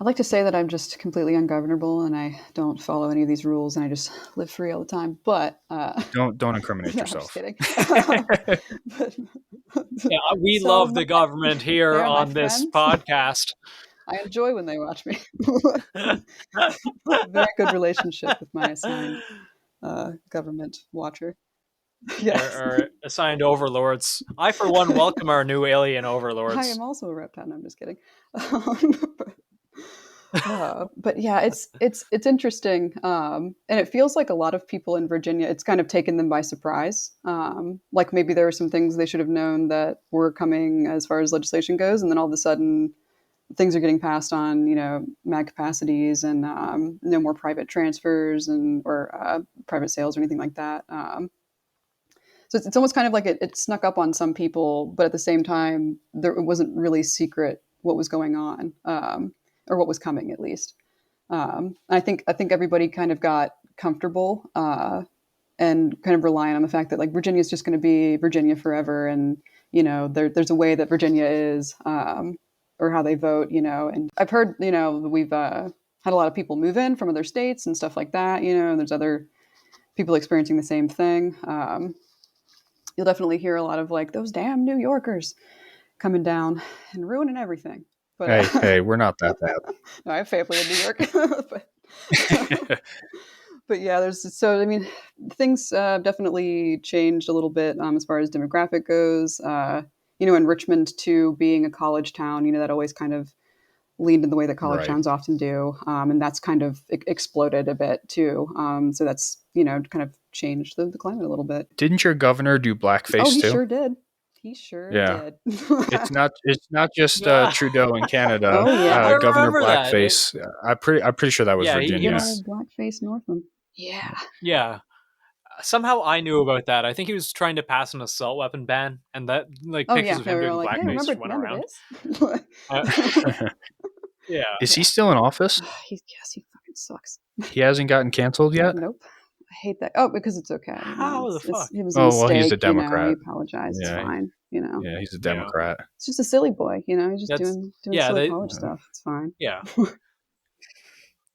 I'd like to say that I'm just completely ungovernable and I don't follow any of these rules and I just live free all the time. But don't incriminate yourself. I'm just kidding. We love the government here on this podcast. I enjoy when they watch me. Very good relationship with my assigned government watcher. Yes. Our assigned overlords. I, for one, welcome our new alien overlords. I am also a reptile. I'm just kidding. But yeah, it's interesting, and it feels like a lot of people in Virginia, it's kind of taken them by surprise. Like maybe there were some things they should have known that were coming as far as legislation goes, and then all of a sudden things are getting passed on, mag capacities and no more private transfers or private sales or anything like that. So it's almost kind of like it snuck up on some people, but at the same time, it wasn't really secret what was going on, or what was coming at least. I think everybody kind of got comfortable and kind of relying on the fact that like Virginia is just going to be Virginia forever, and there's a way that Virginia is, or how they vote, And I've heard we've had a lot of people move in from other states and stuff like that, and there's other people experiencing the same thing. You'll definitely hear a lot of like those damn New Yorkers coming down and ruining everything. But hey, we're not that bad. No, I have family in New York. But yeah, things definitely changed a little bit as far as demographic goes. In Richmond too, being a college town, that always kind of leaned in the way that college towns often do, and that's kind of exploded a bit too. So that's kind of changed the climate a little bit. Didn't your governor do blackface he too? Sure did. He sure did. It's not just Trudeau in Canada. Oh yeah, Governor Blackface. I'm pretty sure that was Virginia. Blackface Northam. Yeah. Somehow I knew about that. I think he was trying to pass an assault weapon ban, and that pictures of him doing blackface went around. Yeah. Is he still in office? He fucking sucks. He hasn't gotten canceled yet? Nope. I hate that. Oh, because it's okay. How the fuck? It was a mistake, he's a Democrat. He apologized. It's fine. Yeah, he's a Democrat. It's just a silly boy. He's just doing silly college stuff. It's fine. Yeah.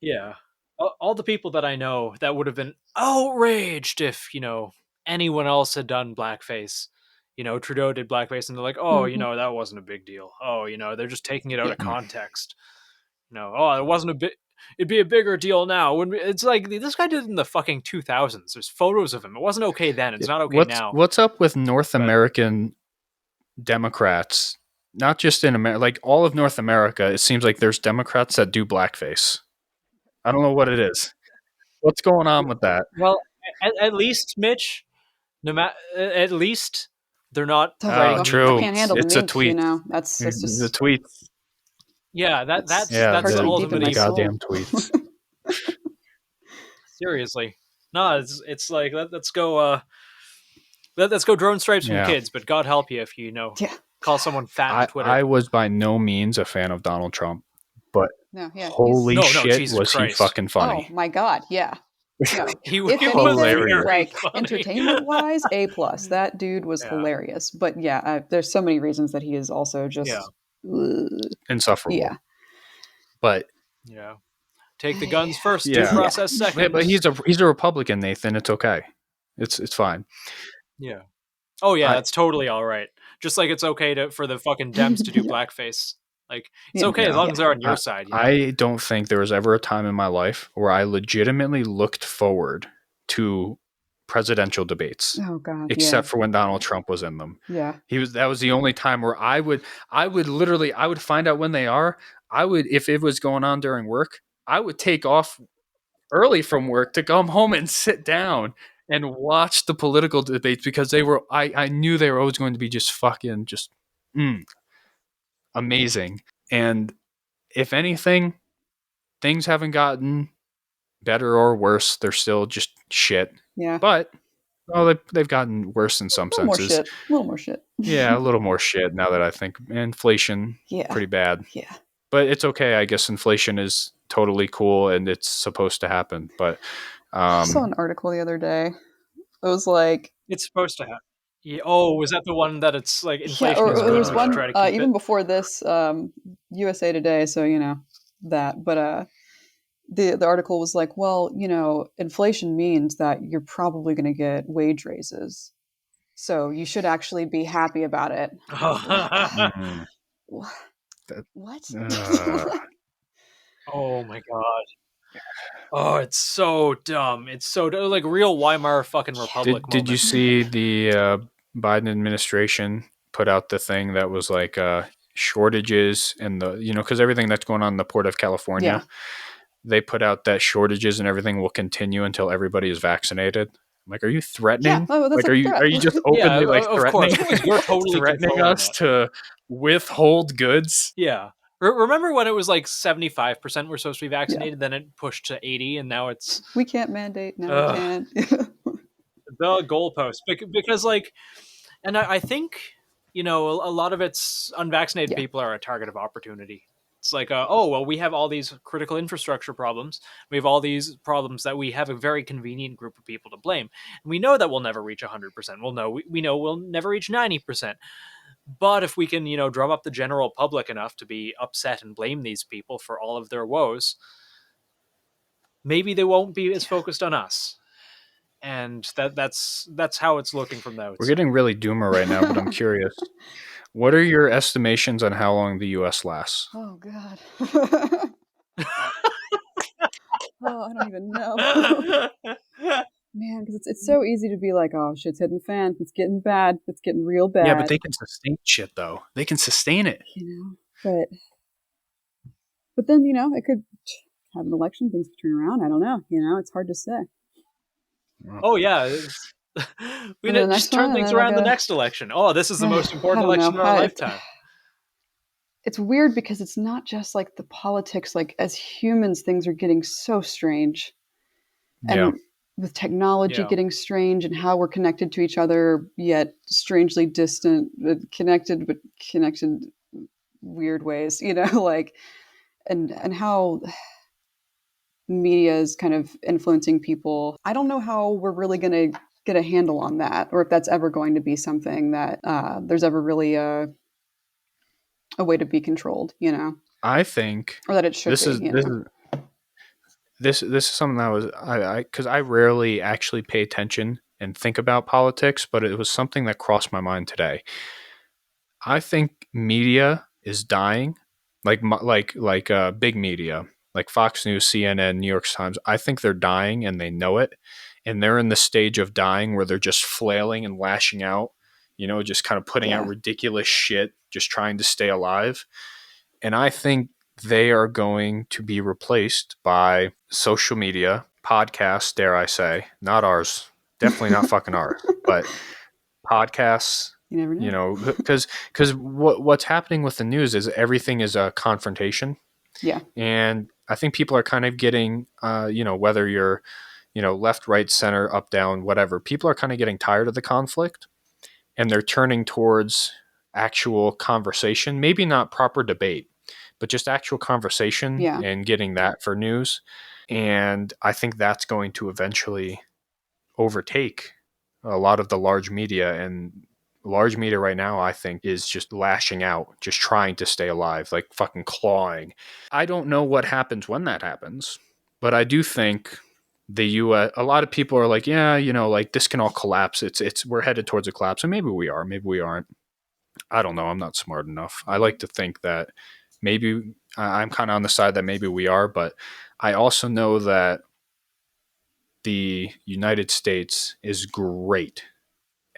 Yeah. All the people that I know that would have been outraged if, anyone else had done blackface. Trudeau did blackface and they're like, oh, that wasn't a big deal. Oh, they're just taking it out of context. It wasn't a bit. It'd be a bigger deal now. It's like this guy did it in the fucking 2000s. There's photos of him. It wasn't okay then. It's not okay now. What's up with North American Democrats? Not just in America, like all of North America. It seems like there's Democrats that do blackface. I don't know what it is. What's going on with that? Well, at least, Mitch, at least they're not writing. True. I can't handle it's the a mink, tweet. That's just the tweet. Yeah, that's the ultimately goddamn tweets. Seriously, no, it's like let's go drone stripes from kids, but God help you if call someone fat on Twitter. I was by no means a fan of Donald Trump, but holy shit, was he fucking funny? Oh my God, yeah. No. He was hilarious. Like entertainment-wise, A+. That dude was hilarious. But there's so many reasons that he is also just insufferable. Yeah. But take the guns first, due process second. Yeah, but he's a Republican, Nathan. It's okay. It's fine. Yeah. Oh yeah, that's totally all right. Just like it's okay for the fucking Dems to do blackface. Like it's okay as long as they're on your side. I don't think there was ever a time in my life where I legitimately looked forward to presidential debates. Oh God. Except for when Donald Trump was in them. Yeah. That was the only time where I would find out when they are. If it was going on during work, I would take off early from work to come home and sit down and watch the political debates because I knew they were always going to be just fucking amazing. And if anything, things haven't gotten better or worse. They're still just shit. Yeah. But they've gotten worse in some senses. A little more shit. Yeah, a little more shit now that I think. Inflation, pretty bad. Yeah. But it's okay. I guess inflation is totally cool and it's supposed to happen. But I saw an article the other day. It was like it's supposed to happen. Yeah. Oh, was that the one that it's like inflation is good? There was one try to keep even before this, USA Today. So that, but the article was like, well, inflation means that you're probably going to get wage raises, so you should actually be happy about it. What? Oh my God. Oh, it's so dumb. It's so like real Weimar fucking Republic. Did you see the Biden administration put out the thing that was like shortages and because everything that's going on in the Port of California, they put out that shortages and everything will continue until everybody is vaccinated. I'm like, are you threatening? Yeah, like, are you just openly threatening? You're totally threatening us to withhold goods? Yeah. Remember when it was like 75% were supposed to be vaccinated, then it pushed to 80, and now it's We can't mandate. Now we can. the goalpost. Because like, and I think, you know, a lot of it's unvaccinated Yeah. people are a target of opportunity. It's like, oh, well, we have all these critical infrastructure problems. We have all these problems that we have a very convenient group of people to blame. And we know that we'll never reach 100%. We know we'll never reach 90%. But if we can, you know, drum up the general public enough to be upset and blame these people for all of their woes, maybe they won't be as focused on us. And that's how it's looking from the outside. We're getting really doomer right now, but I'm curious. What are your estimations on how long the U.S. lasts? Oh God. Oh, I don't even know. Man, because it's so easy to be like, oh, shit's hitting the fan. It's getting bad. It's getting real bad. Yeah, but they can sustain shit, though. They can sustain it. You know, but then, you know, it could have an election, things could turn around. I don't know. You know, it's hard to say. Oh, yeah. We just turn things around the next election. Oh, this is the most important election of our lifetime. It's weird because it's not just like the politics. Like as humans, things are getting so strange. And with technology getting strange and how we're connected to each other, yet strangely distant, but connected weird ways, you know, like, and how media is kind of influencing people. I don't know how we're really going to get a handle on that, or if that's ever going to be something that there's ever really a way to be controlled, you know. I think, or that it should this is something that was because I rarely actually pay attention and think about politics, but it was something that crossed my mind today. I think media is dying, like big media, like Fox News, CNN, New York Times. I think they're dying and they know it, and they're in the stage of dying where they're just flailing and lashing out, you know, just kind of putting out ridiculous shit, just trying to stay alive. And I think they are going to be replaced by social media, podcasts, dare I say, not ours, definitely not fucking ours, but podcasts. You never know. You know, because what's happening with the news is everything is a confrontation. Yeah. And I think people are kind of getting, you know, whether you're, you know, left, right, center, up, down, whatever, people are kind of getting tired of the conflict and they're turning towards actual conversation, maybe not proper debate, but just actual conversation and getting that for news. And I think that's going to eventually overtake a lot of the large media, and large media right now, I think, is just lashing out, just trying to stay alive, like fucking clawing. I don't know what happens when that happens, but I do think the U.S., a lot of people are like, yeah, you know, like this can all collapse. We're headed towards a collapse. And maybe we are, maybe we aren't. I don't know. I'm not smart enough. I like to think that maybe I'm kind of on the side that maybe we are, but I also know that the United States is great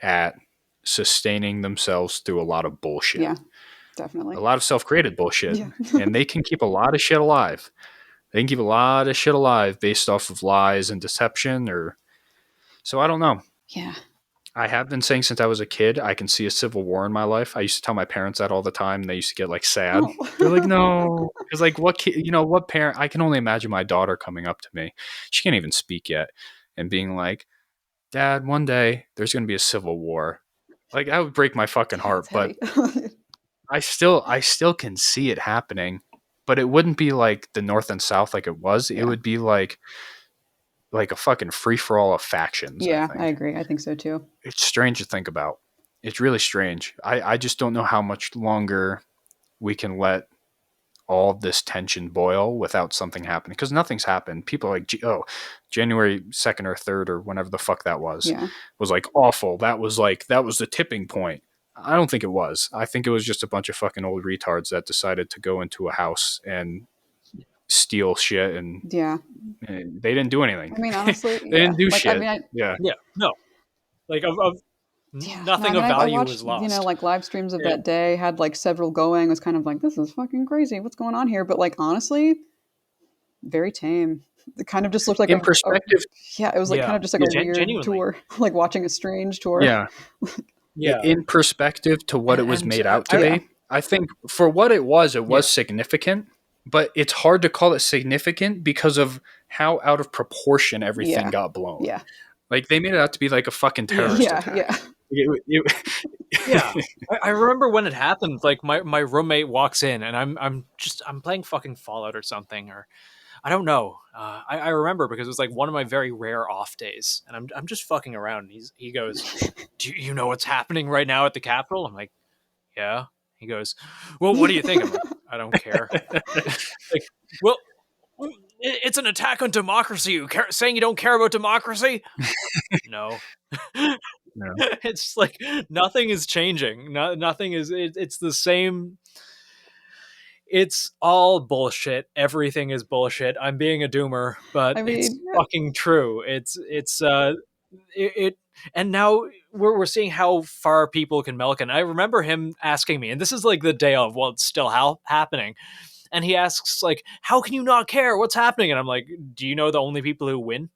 at sustaining themselves through a lot of bullshit. Yeah, definitely. A lot of self-created bullshit. And they can keep a lot of shit alive. They can keep a lot of shit alive based off of lies and deception. So I don't know. Yeah. I have been saying since I was a kid, I can see a civil war in my life. I used to tell my parents that all the time, and they used to get like sad. Oh. They're like, no. Because like what kid, you know, what parent, I can only imagine my daughter coming up to me. She can't even speak yet. And being like, Dad, one day there's going to be a civil war. Like that would break my fucking heart. But I still can see it happening. But it wouldn't be like the North and South like it was. It would be like a fucking free-for-all of factions. Yeah, I agree. I think so too. It's strange to think about. It's really strange. I just don't know how much longer we can let all this tension boil without something happening, because nothing's happened. People are like, January 2nd or 3rd or whenever the fuck that was like awful. That was the tipping point. I don't think it was. I think it was just a bunch of fucking old retards that decided to go into a house and steal shit, and they didn't do anything. I mean, honestly, they didn't do shit. No, like nothing of value was lost. You know, like live streams of that day had like several going. It was kind of like, this is fucking crazy. What's going on here? But like honestly, very tame. It kind of just looked like in perspective. It was like kind of just like a weird genuinely. tour, like watching a strange tour. Yeah. In perspective to what it was made out to be. I think for what it was significant, but it's hard to call it significant because of how out of proportion everything got blown. Yeah. Like they made it out to be like a fucking terrorist attack. Yeah. Yeah, I remember when it happened. Like my roommate walks in, and I'm playing fucking Fallout or something, or I don't know. I remember because it was like one of my very rare off days, and I'm just fucking around. And he goes, "Do you know what's happening right now at the Capitol?" I'm like, "Yeah." He goes, "Well, what do you think?" I'm like, "I don't care." Like, well, it's an attack on democracy. Saying you don't care about democracy? No. No. It's like nothing is changing. Nothing is. It's the same. It's all bullshit. Everything is bullshit. I'm being a doomer, but it's fucking true. It and now we're seeing how far people can milk. And I remember him asking me, and this is like the day of, well, it's still happening. And he asks, like, how can you not care? What's happening? And I'm like, do you know the only people who win?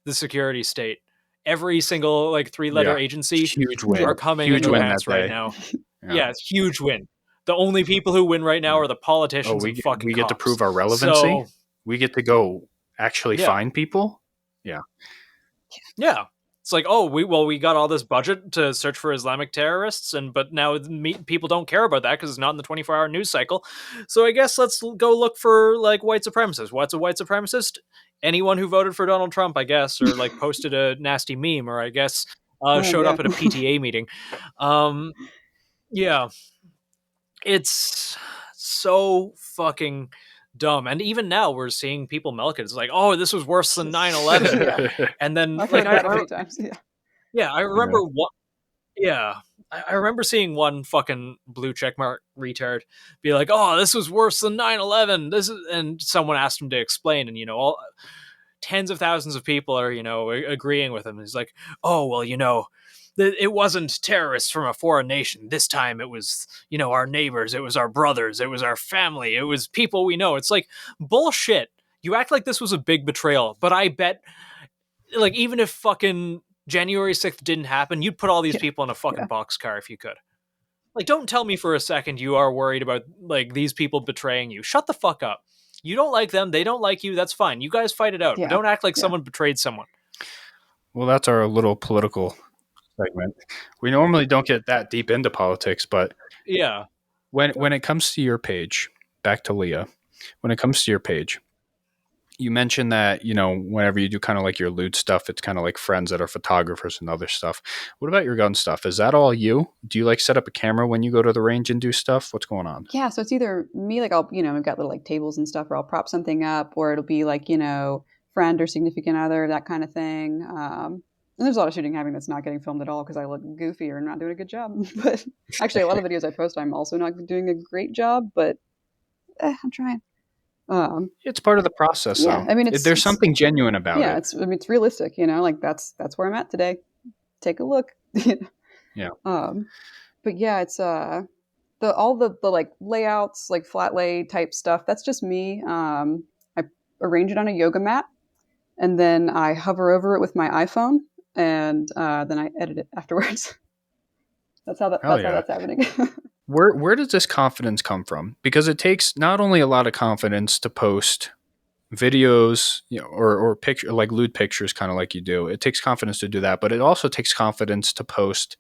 The security state. Every single like 3-letter agency huge win. are coming Huge in win pants that right day. now. Yeah, it's huge win. The only people who win right now are the politicians and fucking we get to cops. prove our relevancy. So, we get to go actually find people. Yeah. Yeah. It's like, oh, we got all this budget to search for Islamic terrorists, but now people don't care about that because it's not in the 24-hour news cycle. So I guess let's go look for like white supremacists. What's a white supremacist? Anyone who voted for Donald Trump, I guess, or like posted a nasty meme, or I guess showed up at a PTA meeting. Yeah, it's so fucking dumb. And even now we're seeing people milk it. It's like, oh, this was worse than 9/11. And then I've heard that many times. I remember what. Yeah, I remember seeing one fucking blue checkmark retard be like, "Oh, this was worse than 9/11." And someone asked him to explain, and all tens of thousands of people are agreeing with him. He's like, "Oh, well, it wasn't terrorists from a foreign nation. This time it was, our neighbors, it was our brothers, it was our family, it was people we know." It's like, bullshit. You act like this was a big betrayal, but I bet, like, even if fucking January 6th didn't happen, you'd put all these people in a fucking boxcar if you could. Like, don't tell me for a second you are worried about, like, these people betraying you. Shut the fuck up. You don't like them, they don't like you, that's fine. You guys fight it out. But don't act like someone betrayed someone. Well, that's our little political segment. We normally don't get that deep into politics, but yeah, when it comes to your page, back to Leah, when it comes to your page, you mentioned that whenever you do kind of like your lewd stuff, it's kind of like friends that are photographers and other stuff. What about your gun stuff? Is that all you? Do you like set up a camera when you go to the range and do stuff? What's going on? Yeah, so it's either me, like I'll we've got little like tables and stuff where I'll prop something up, or it'll be like friend or significant other, that kind of thing. And there's a lot of shooting happening that's not getting filmed at all because I look goofy or not doing a good job. But actually, a lot of videos I post, I'm also not doing a great job, but I'm trying. It's part of the process, though. I mean, there's something genuine about it. Yeah, it's realistic, like that's where I'm at today. Take a look. Yeah. But yeah, it's all the like layouts, like flat lay type stuff. That's just me. I arrange it on a yoga mat, and then I hover over it with my iPhone, and then I edit it afterwards. That's how that's happening. Where does this confidence come from? Because it takes not only a lot of confidence to post videos, or picture like lewd pictures, kind of like you do. It takes confidence to do that, but it also takes confidence to post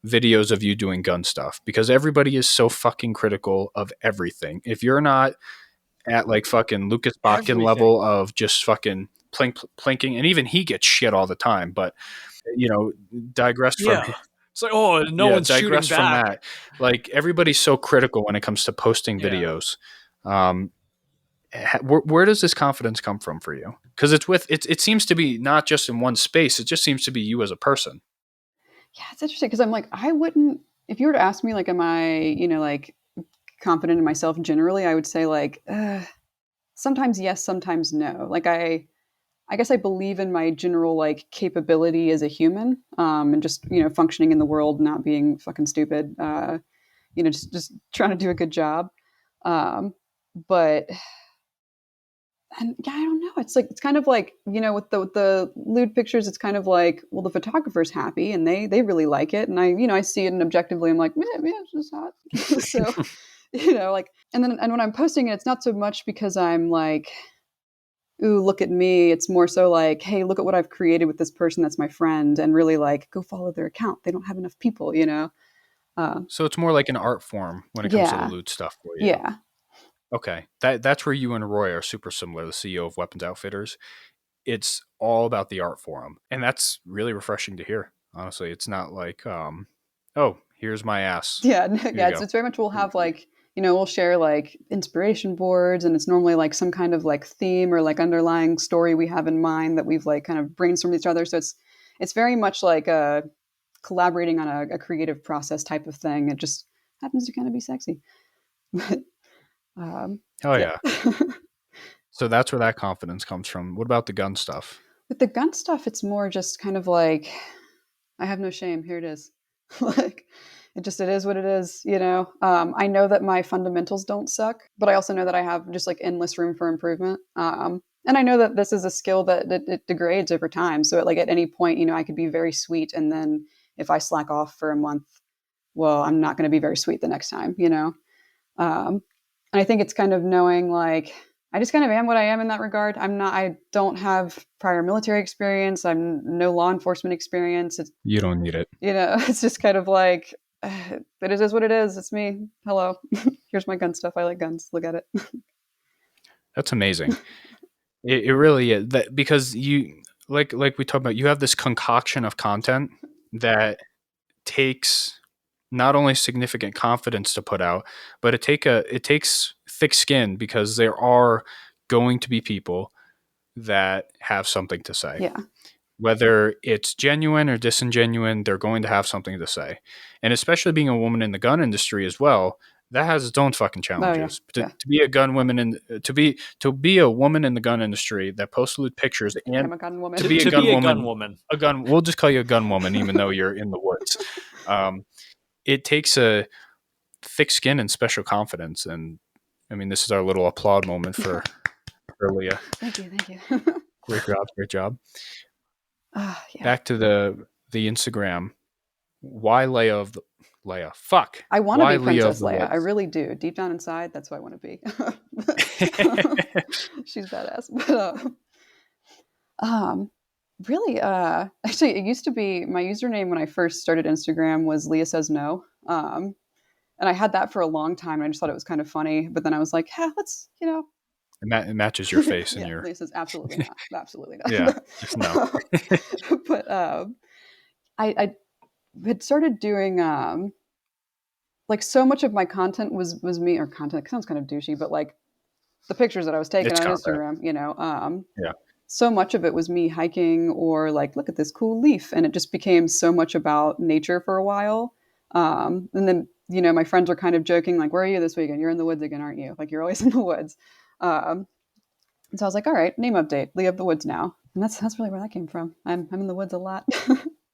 videos of you doing gun stuff, because everybody is so fucking critical of everything. If you're not at like fucking Lucas Bakken level of just fucking plinking, and even he gets shit all the time, but digress from it's like, oh, no one's shooting back. From that. Like, everybody's so critical when it comes to posting videos. Where does this confidence come from for you? Because it seems to be not just in one space. It just seems to be you as a person. Yeah, it's interesting because I'm like, I wouldn't, if you were to ask me, like, am I, like confident in myself generally, I would say like, sometimes yes, sometimes no. Like I guess I believe in my general like capability as a human, and just functioning in the world, not being fucking stupid, just trying to do a good job. But And yeah, I don't know. It's kind of like, with the lewd pictures, it's kind of like, well, the photographer's happy and they really like it. And I see it and objectively I'm like, yeah, it's just hot. So, like, and when I'm posting it, it's not so much because I'm like, ooh, look at me. It's more so like, hey, look at what I've created with this person that's my friend, and really like, go follow their account. They don't have enough people, So it's more like an art form when it comes to the Yeah. lewd stuff for you. Yeah. Okay. That's where you and Roy are super similar, the CEO of Weapons Outfitters. It's all about the art form. And that's really refreshing to hear. Honestly, it's not like, oh, here's my ass. Yeah. No, Here yeah. you go. It's very much, we'll have like, we'll share like inspiration boards, and it's normally like some kind of like theme or like underlying story we have in mind that we've like kind of brainstormed with each other. So it's very much like collaborating on a creative process type of thing. It just happens to kind of be sexy. But Oh, yeah. So that's where that confidence comes from. What about the gun stuff? With the gun stuff, it's more just kind of like, I have no shame. Here it is. Like, it is what it is, I know that my fundamentals don't suck, but I also know that I have just like endless room for improvement. And I know that this is a skill that it degrades over time. So at any point, I could be very sweet. And then if I slack off for a month, well, I'm not going to be very sweet the next time, And I think it's kind of knowing like, I just kind of am what I am in that regard. I don't have prior military experience. I'm no law enforcement experience. You don't need it. It's just kind of like, it is what it is. It's me. Hello. Here's my gun stuff. I like guns. Look at it. That's amazing. It really is. That, because you, like we talked about, you have this concoction of content that takes not only significant confidence to put out, but it takes thick skin, because there are going to be people that have something to say. Yeah. Whether it's genuine or disingenuine, they're going to have something to say. And especially being a woman in the gun industry as well, that has its own fucking challenges. Oh, yeah. To be a gun woman and to be a woman in the gun industry that posts lewd pictures, and I'm a gun woman. to be a gun woman, we'll just call you a gun woman, even though you're in the woods. It takes a thick skin and special confidence. And I mean, this is our little applaud moment for Leah. Thank you. Great job. Yeah. Back to the Instagram. Why Leah Leah? Fuck. I want to be Leah Princess Leia. I really do. Deep down inside, that's who I want to be. She's badass. But really, actually, it used to be my username when I first started Instagram was Leah Says No. And I had that for a long time, and I just thought it was kind of funny. But then I was like, let's, It matches your face and your. Leah says absolutely not. Absolutely not. Yeah, just no. But I had started doing like so much of my content was me, or content sounds kind of douchey, but like the pictures that I was taking on Instagram, Yeah. So much of it was me hiking or like, look at this cool leaf. And it just became so much about nature for a while. And then, my friends were kind of joking, like, where are you this weekend? You're in the woods again, aren't you? Like, you're always in the woods. And so I was like, all right, name update, Leah of the Woods now. And that's really where that came from. I'm in the woods a lot.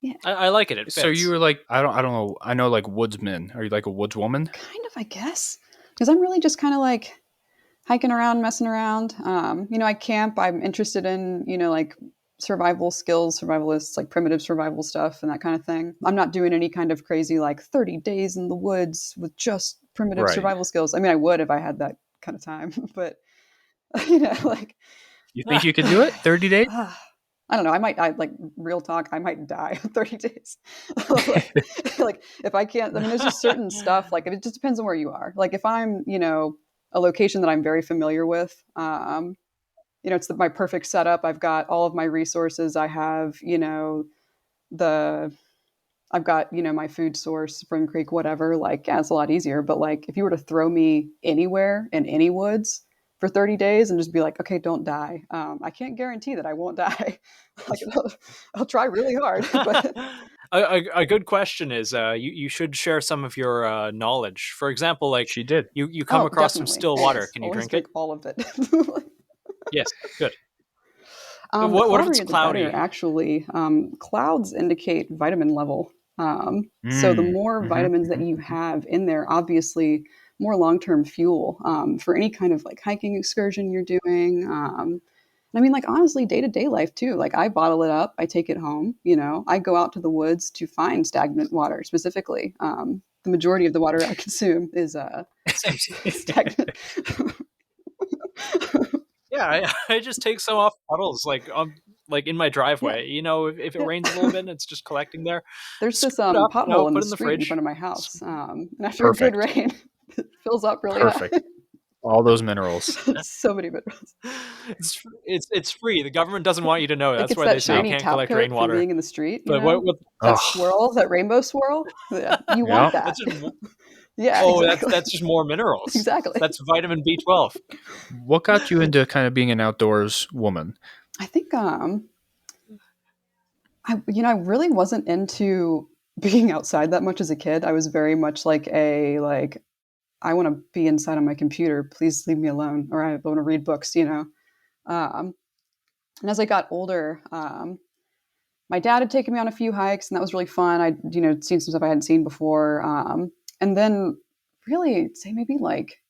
Yeah. I like it. It fits. So you were like, I don't know. I know like woodsman. Are you like a woodswoman? Kind of, I guess. Because I'm really just kind of like hiking around, messing around. I camp. I'm interested in, like survival skills, survivalists, like primitive survival stuff and that kind of thing. I'm not doing any kind of crazy like 30 days in the woods with just primitive survival skills. I mean, I would if I had that kind of time, but like. You think you could do it? 30 days? I don't know. I like real talk. I might die in 30 days. like if I can't, I mean, there's just certain stuff. Like it just depends on where you are. Like if I'm, a location that I'm very familiar with, it's my perfect setup. I've got all of my resources. I have, I've got, my food source, Spring Creek, whatever. Like it's a lot easier. But like if you were to throw me anywhere in any woods for 30 days and just be like, okay, don't die. I can't guarantee that I won't die. Like, I'll try really hard. But. A good question is you should share some of your knowledge. For example, like she did. You come across some still water. Can you drink it? All of it. Yes, good. What if it's cloudy? Actually, clouds indicate vitamin level. So the more vitamins that you have in there, obviously, more long-term fuel for any kind of like hiking excursion you're doing. I mean, like honestly, day-to-day life too. Like I bottle it up, I take it home. I go out to the woods to find stagnant water specifically. The majority of the water I consume is stagnant. Yeah, I just take some off puddles like in my driveway. If it Yeah. rains a little bit and it's just collecting there, There's this scoop it up, pothole in put the it in the street in fridge. front of my house, and after a good Perfect. rain, it fills up really Perfect. high. All those minerals. So many minerals. It's free. The government doesn't want you to know. It That's gets why that they say you shiny can't top collect coat from rainwater. being in the street. But what That Ugh. swirl, that rainbow swirl. Yeah, you Yeah. want that. that's just Yeah, exactly. that's just more minerals. Exactly. That's vitamin B12. What got you into kind of being an outdoors woman? I think I really wasn't into being outside that much as a kid. I was very much like I want to be inside on my computer. Please leave me alone, or I want to read books. And as I got older, my dad had taken me on a few hikes, and that was really fun. I'd seen some stuff I hadn't seen before, and then really say maybe like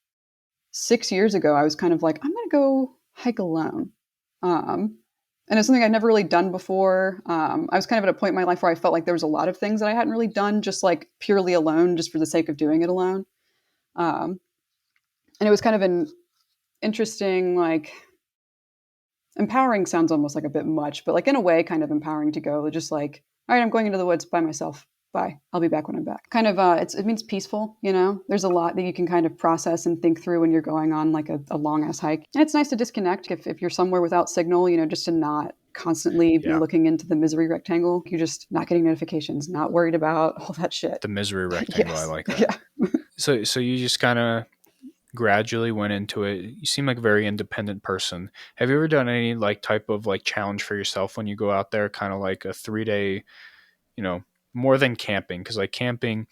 6 years ago, I was kind of like, I'm going to go hike alone. And it's something I'd never really done before. I was kind of at a point in my life where I felt like there was a lot of things that I hadn't really done, just like purely alone, just for the sake of doing it alone. And it was kind of an interesting, like, empowering sounds almost like a bit much, but like in a way, kind of empowering to go just like, all right, I'm going into the woods by myself. Bye. I'll be back when I'm back. Kind of, it means peaceful. There's a lot that you can kind of process and think through when you're going on like a long ass hike. And it's nice to disconnect if you're somewhere without signal, just to not constantly be looking into the misery rectangle. You're just not getting notifications, not worried about all that shit. The misery rectangle. Yes. I like that. Yeah. So you just kind of gradually went into it. You seem like a very independent person. Have you ever done any like type of like challenge for yourself when you go out there, kind of like a 3-day, more than camping? Because like camping,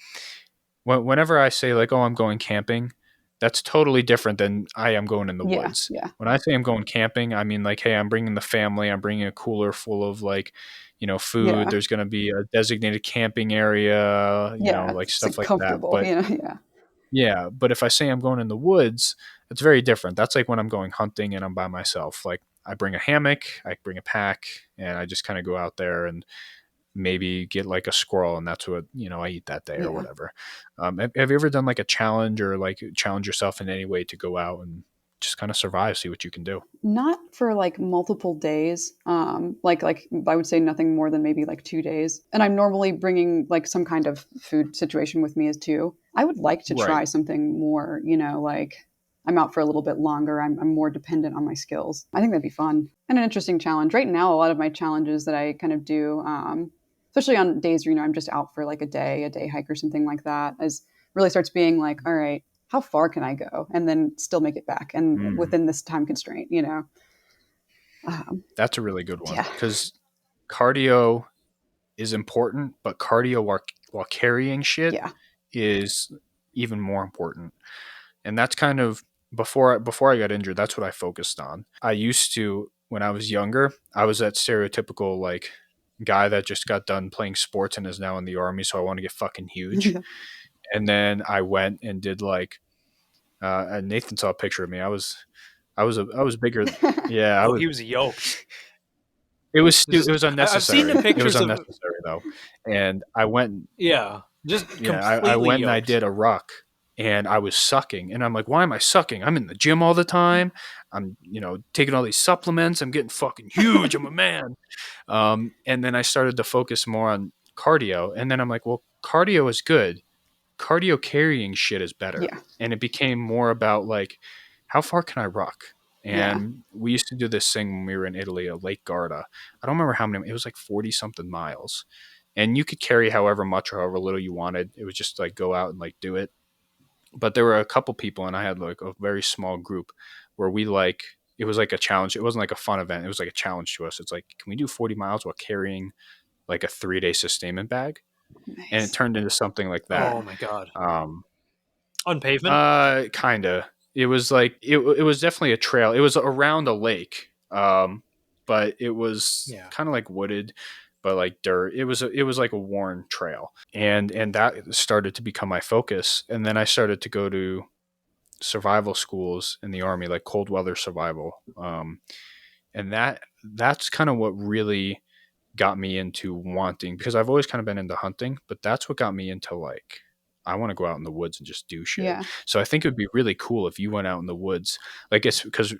whenever I say like, oh, I'm going camping, that's totally different than I am going in the woods. Yeah. When I say I'm going camping, I mean like, hey, I'm bringing the family, I'm bringing a cooler full of like, food. Yeah. There's going to be a designated camping area, like It's stuff like that. comfortable, But yeah. yeah, but if I say I'm going in the woods, it's very different. That's like when I'm going hunting and I'm by myself. Like I bring a hammock, I bring a pack, and I just kind of go out there and maybe get like a squirrel, and that's what I eat that day or whatever. Have you ever done like a challenge or like challenge yourself in any way to go out and just kind of survive, see what you can do? Not for like multiple days. Like I would say nothing more than maybe like 2 days. And I'm normally bringing like some kind of food situation with me as too. I would like to try Right. something more, like I'm out for a little bit longer. I'm more dependent on my skills. I think that'd be fun and an interesting challenge. Right now, a lot of my challenges that I kind of do, especially on days where, I'm just out for like a day hike or something like that, is really starts being like, all right, how far can I go and then still make it back and within this time constraint, That's a really good one Yeah. because cardio is important, but cardio while carrying shit Yeah. is even more important. And that's kind of before I got injured, that's what I focused on. I used to, when I was younger, I was that stereotypical like guy that just got done playing sports and is now in the army, so I want to get fucking huge. Yeah. And then I went and did like and Nathan saw a picture of me. I was bigger. Yeah, I was. He was yoked. It was unnecessary. I've seen the It pictures was of unnecessary though. And I went. just Yeah, completely I went and I yoked. did a ruck, and I was sucking, and I'm like, why am I sucking? I'm in the gym all the time. I'm taking all these supplements. I'm getting fucking huge. I'm a man. And then I started to focus more on cardio, and then I'm like, well, cardio is good. Cardio carrying shit is better. Yeah. And it became more about like, how far can I ruck? Yeah. And we used to do this thing when we were in Italy, Lake Garda. I don't remember how many, it was like 40 something miles. And you could carry however much or however little you wanted. It was just like go out and like do it. But there were a couple people, and I had like a very small group where we like, it was like a challenge. It wasn't like a fun event. It was like a challenge to us. It's like, can we do 40 miles while carrying like a 3-day sustainment bag? Nice. And it turned into something like that. Oh my god. On pavement? Kinda. It was like it was definitely a trail. It was around a lake, but it was kind of like wooded, but like dirt. It was like a worn trail, and that started to become my focus. And then I started to go to survival schools in the Army, like cold weather survival. And that's kind of what really got me into wanting, because I've always kind of been into hunting, but that's what got me into like, I want to go out in the woods and just do shit. Yeah. So I think it would be really cool if you went out in the woods. Like, it's because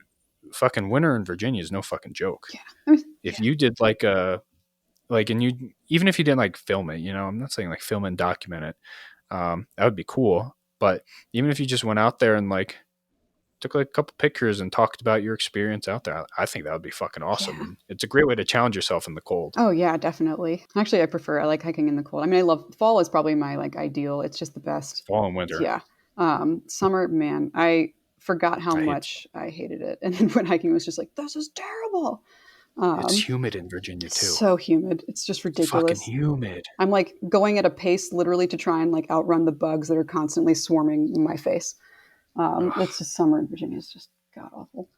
fucking winter in Virginia is no fucking joke. Yeah. I mean, If you did like and you, even if you didn't like film it, I'm not saying like film and document it, that would be cool. But even if you just went out there and like took like a couple pictures and talked about your experience out there, I think that would be fucking awesome. Yeah. And it's a great way to challenge yourself in the cold. Oh yeah, definitely. Actually, I like hiking in the cold. I mean, I love fall is probably my like ideal. It's just the best. Fall and winter. Yeah. Summer, man, I forgot how much I hated it. And then when hiking was just like, this is terrible. It's humid in Virginia too. So humid. It's just ridiculous. It's fucking humid. I'm like going at a pace literally to try and like outrun the bugs that are constantly swarming in my face. It's just summer in Virginia is just god awful.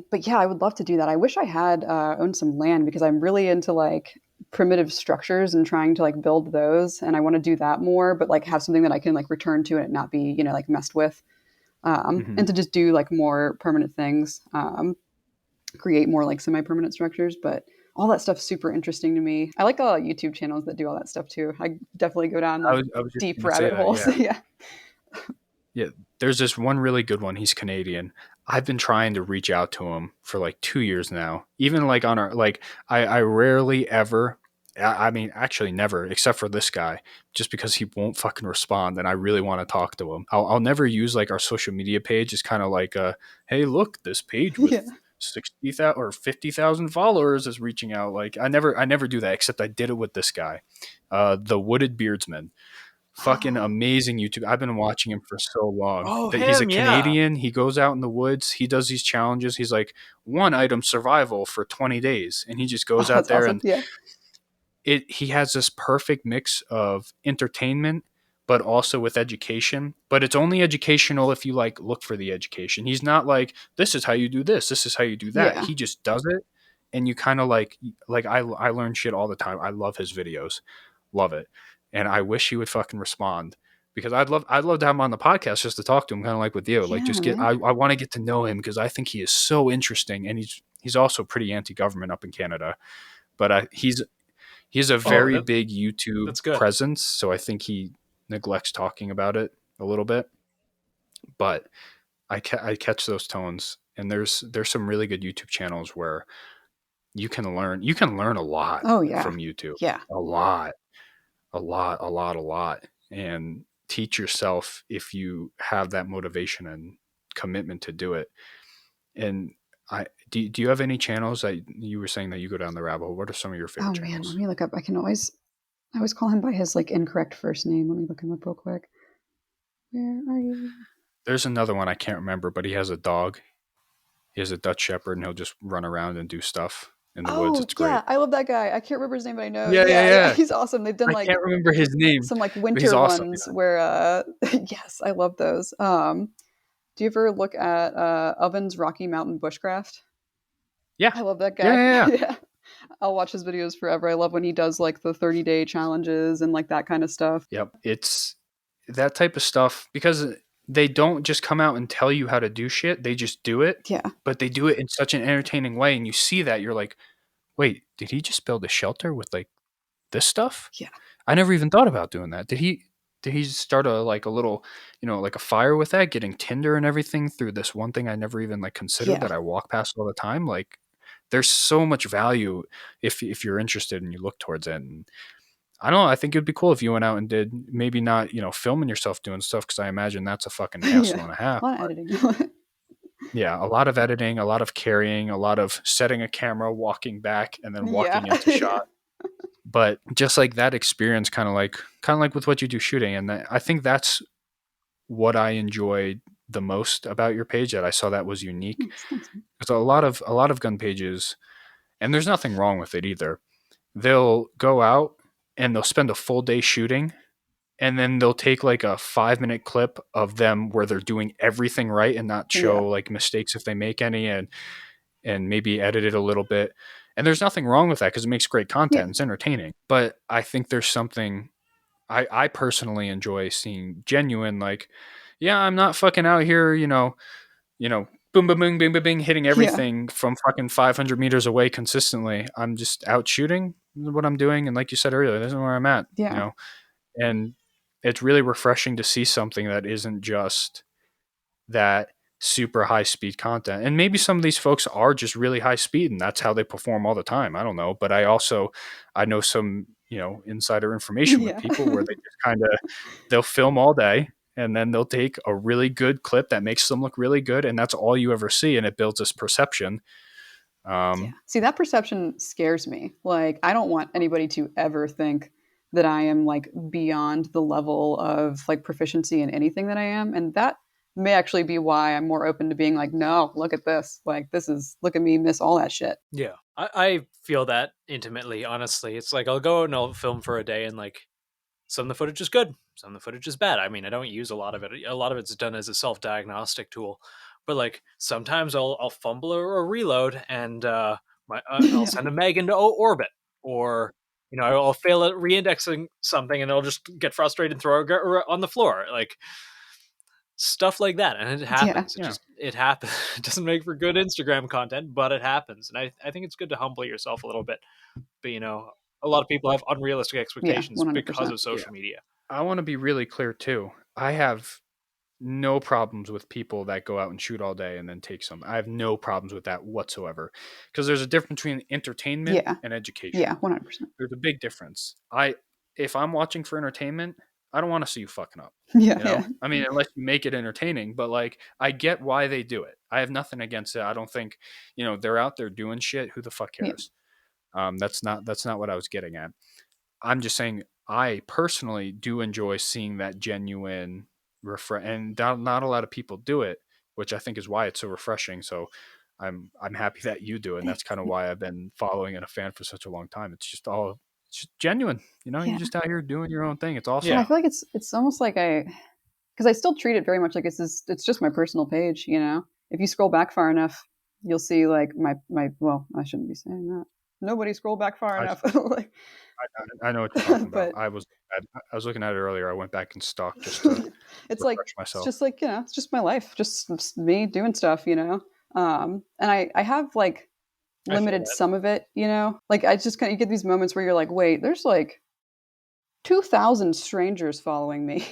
But yeah, I would love to do that. I wish I had owned some land, because I'm really into like primitive structures and trying to like build those. And I want to do that more, but like have something that I can like return to and it not be, like messed with. And to just do like more permanent things, create more like semi-permanent structures. But all that stuff's super interesting to me. I like YouTube channels that do all that stuff too. I definitely go down like, I was deep rabbit holes. Yeah. Yeah, there's this one really good one. He's Canadian. I've been trying to reach out to him for like 2 years now. Even like on our, like, I rarely ever, I mean, actually never, except for this guy, just because he won't fucking respond. And I really want to talk to him. I'll never use like our social media page. It's kind of like, hey, look, this page with 60,000 or 50,000 followers is reaching out. Like, I never do that, except I did it with this guy, the Wooded Beardsman. Fucking amazing YouTube. I've been watching him for so long. Oh, He's a him, yeah. Canadian. He goes out in the woods. He does these challenges. He's like 1 item survival for 20 days. And he just goes out there awesome. and he has this perfect mix of entertainment, but also with education. But it's only educational if you like look for the education. He's not like, this is how you do this. This is how you do that. Yeah. He just does it. And you kind of like I learn shit all the time. I love his videos. Love it. And I wish he would fucking respond, because I'd love to have him on the podcast just to talk to him, kind of like with you. Like, just I want to get to know him, because I think he is so interesting, and he's also pretty anti-government up in Canada, but he's a very big YouTube presence, so I think he neglects talking about it a little bit. But I catch those tones, and there's some really good YouTube channels where you can learn a lot from YouTube. Yeah. A lot, and teach yourself if you have that motivation and commitment to do it. And do you have any channels that you were saying that you go down the rabbit hole? What are some of your favorite channels? Man, let me look up. I always call him by his like incorrect first name. Let me look him up real quick. Where are you? There's another one I can't remember, but he has a dog. He has a Dutch Shepherd, and he'll just run around and do stuff in the woods. It's great. Yeah, I love that guy. I can't remember his name, but I know. Yeah. He's awesome. They've done I can't remember his name. Some like winter ones where yes, I love those. Do you ever look at Oven's Rocky Mountain Bushcraft? Yeah. I love that guy. Yeah. I'll watch his videos forever. I love when he does like the 30-day challenges and like that kind of stuff. Yep. It's that type of stuff, because they don't just come out and tell you how to do shit. They just do it. Yeah. But they do it in such an entertaining way. And you see that, you're like, wait, did he just build a shelter with like this stuff? Yeah. I never even thought about doing that. Did he start a little, like a fire with that, getting tinder and everything through this one thing I never even like considered that I walk past all the time? Like, there's so much value if you're interested and you look towards it. And I don't know. I think it'd be cool if you went out and did, maybe not, filming yourself doing stuff, because I imagine that's a fucking hassle and a half. A lot of editing. Yeah, a lot of editing, a lot of carrying, a lot of setting a camera, walking back, and then walking into shot. But just like that experience, kind of like with what you do shooting, and I think that's what I enjoyed the most about your page. That I saw that was unique. Because a lot of gun pages, and there's nothing wrong with it either. They'll go out and they'll spend a full day shooting, and then they'll take like a 5-minute clip of them where they're doing everything right and not show like mistakes if they make any, and maybe edit it a little bit. And there's nothing wrong with that, because it makes great content. It's entertaining. But I think there's something I personally enjoy seeing genuine, like, Yeah, I'm not fucking out here, boom, boom, boom, bing, bing, bing, hitting Yeah. everything from fucking 500 meters away consistently. I'm just out shooting what I'm doing. And like you said earlier, this is where I'm at, Yeah. and it's really refreshing to see something that isn't just that super high speed content. And maybe some of these folks are just really high speed and that's how they perform all the time. I don't know. But I know some, insider information with Yeah. people where they just they'll film all day and then they'll take a really good clip that makes them look really good. And that's all you ever see. And it builds this perception. Yeah. See, that perception scares me. Like, I don't want anybody to ever think that I am like beyond the level of like proficiency in anything that I am. And that may actually be why I'm more open to being like, no, look at this. Like, look at me miss all that shit. Yeah. I feel that intimately, honestly. It's like I'll go and I'll film for a day and like some of the footage is good, some of the footage is bad. I mean, I don't use a lot of it. A lot of it's done as a self-diagnostic tool. But like sometimes I'll fumble or reload and I'll Yeah. send a Meg into orbit, or I'll fail at reindexing something and I'll just get frustrated and throw it on the floor. Like stuff like that, and it happens. Yeah. It happens. It doesn't make for good Instagram content, but it happens, and I think it's good to humble yourself a little bit. But a lot of people have unrealistic expectations 100%. because of social media. I want to be really clear too. I have no problems with people that go out and shoot all day and then take some. I have no problems with that whatsoever, because there's a difference between entertainment Yeah. and education. Yeah, 100%. There's a big difference. If I'm watching for entertainment, I don't want to see you fucking up. Yeah. You know? Yeah. I mean, unless you make it entertaining, but like, I get why they do it. I have nothing against it. I don't think, they're out there doing shit. Who the fuck cares? That's not what I was getting at. I'm just saying I personally do enjoy seeing that genuine and not a lot of people do it, which I think is why it's so refreshing. So I'm happy that you do, and that's kind of why I've been following and a fan for such a long time. It's just genuine. You're Yeah. just out here doing your own thing. It's awesome. And I feel like it's almost like because I still treat it very much like it's just my personal page. If you scroll back far enough, you'll see like my well, I shouldn't be saying that. Nobody scroll back far enough. Like, I know what you're talking about. but I was looking at it earlier. I went back and stalked just to it's like myself. it's just like it's just my life, just me doing stuff. And I have like limited some of it. Like I just you get these moments where you're like, wait, there's like 2,000 strangers following me.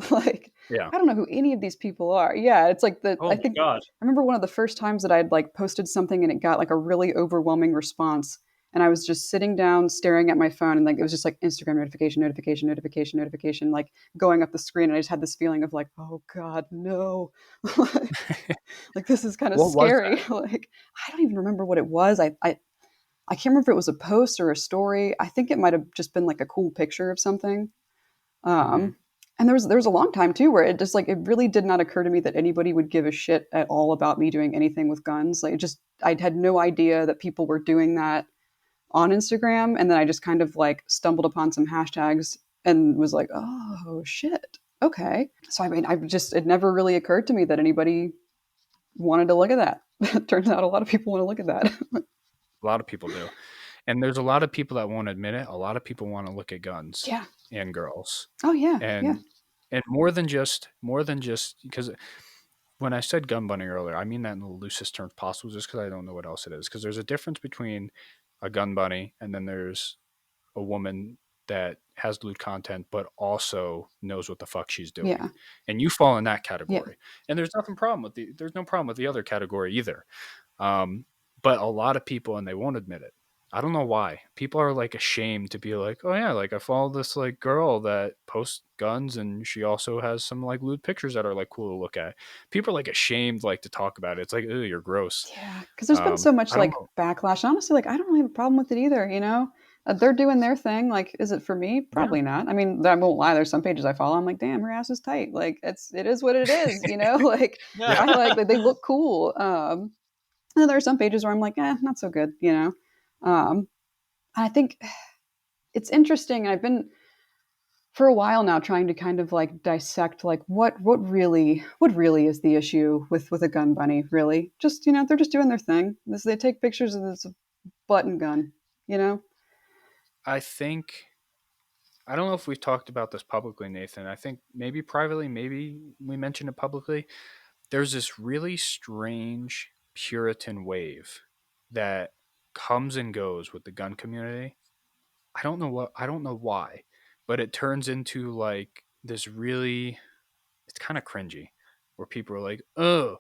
Like, Yeah. I don't know who any of these people are. Yeah, it's like Oh I my think God. I remember one of the first times that I'd like posted something and it got like a really overwhelming response. And I was just sitting down staring at my phone and like it was just like Instagram notification, like going up the screen. And I just had this feeling of like, oh God, no. Like this is kind of scary. Like I don't even remember what it was. I can't remember if it was a post or a story. I think it might have just been like a cool picture of something. And there was a long time too where it just like it really did not occur to me that anybody would give a shit at all about me doing anything with guns. Like I had no idea that people were doing that on Instagram, and then I just kind of like stumbled upon some hashtags and was like, oh shit, okay. So I mean, it never really occurred to me that anybody wanted to look at that. Turns out a lot of people want to look at that. A lot of people do. And there's a lot of people that won't admit it. A lot of people want to look at guns and girls. Oh yeah. And more than just because when I said gun bunny earlier, I mean that in the loosest terms possible, just because I don't know what else it is. Because there's a difference between a gun bunny and then there's a woman that has lewd content but also knows what the fuck she's doing. Yeah. And you fall in that category. Yeah. And there's no problem with the other category either. But a lot of people, and they won't admit it. I don't know why. People are like ashamed to be like, oh yeah, like I follow this like girl that posts guns and she also has some like lewd pictures that are like cool to look at. People are like ashamed like to talk about it. It's like, oh, you're gross. Yeah, because there's been so much like backlash. Honestly, like I don't really have a problem with it either. They're doing their thing. Like, is it for me? Probably not. I mean, I won't lie. There's some pages I follow. I'm like, damn, her ass is tight. Like, it is what it is. Like, I like they look cool. And then there are some pages where I'm like, not so good. I think it's interesting. I've been for a while now trying to kind of like dissect like what really is the issue with a gun bunny. Really, just they're just doing their thing. They take pictures of this button gun. I think I don't know if we've talked about this publicly, Nathan. I think maybe privately, maybe we mentioned it publicly. There's this really strange Puritan wave that comes and goes with the gun community. I don't know why, but it turns into like this really, it's kind of cringy where people are like, "Oh,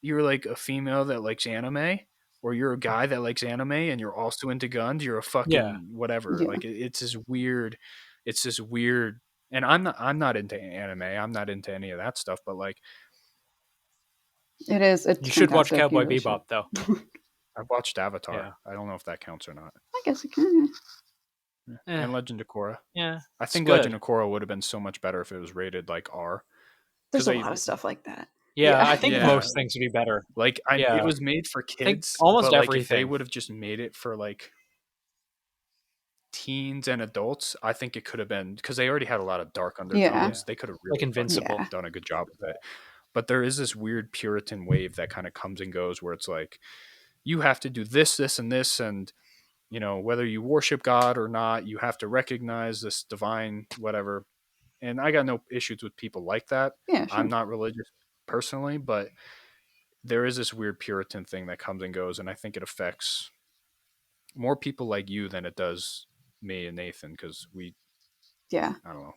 you're like a female that likes anime, or you're a guy that likes anime and you're also into guns, you're a Yeah. fucking whatever." Yeah. Like it's this weird, and I'm not into anime. I'm not into any of that stuff, but like It is. It's You should watch fantastic. You Cowboy really should. Bebop, though. I've watched Avatar. Yeah. I don't know if that counts or not. I guess it can. Eh, And Legend of Korra. yeah. I it's think good. Legend of Korra would have been so much better if it was rated like R. There's a they- lot of stuff like that. Yeah, Yeah. I think Yeah. most things would be better. Like Yeah. it was made for kids. almost but, like, if they everything. would have just made it for like teens and adults, I think it could have been, because they already had a lot of dark undertones. They could have really Like Invincible. Yeah. done a good job with it. But there is this weird Puritan wave that kind of comes and goes where it's like, you have to do this, this, and this, and you know, whether you worship God or not, you have to recognize this divine whatever. And I got no issues with people like that. Yeah, sure. I'm not religious personally, but there is this weird Puritan thing that comes and goes, and I think it affects more people like you than it does me and Nathan, because Yeah. I don't know,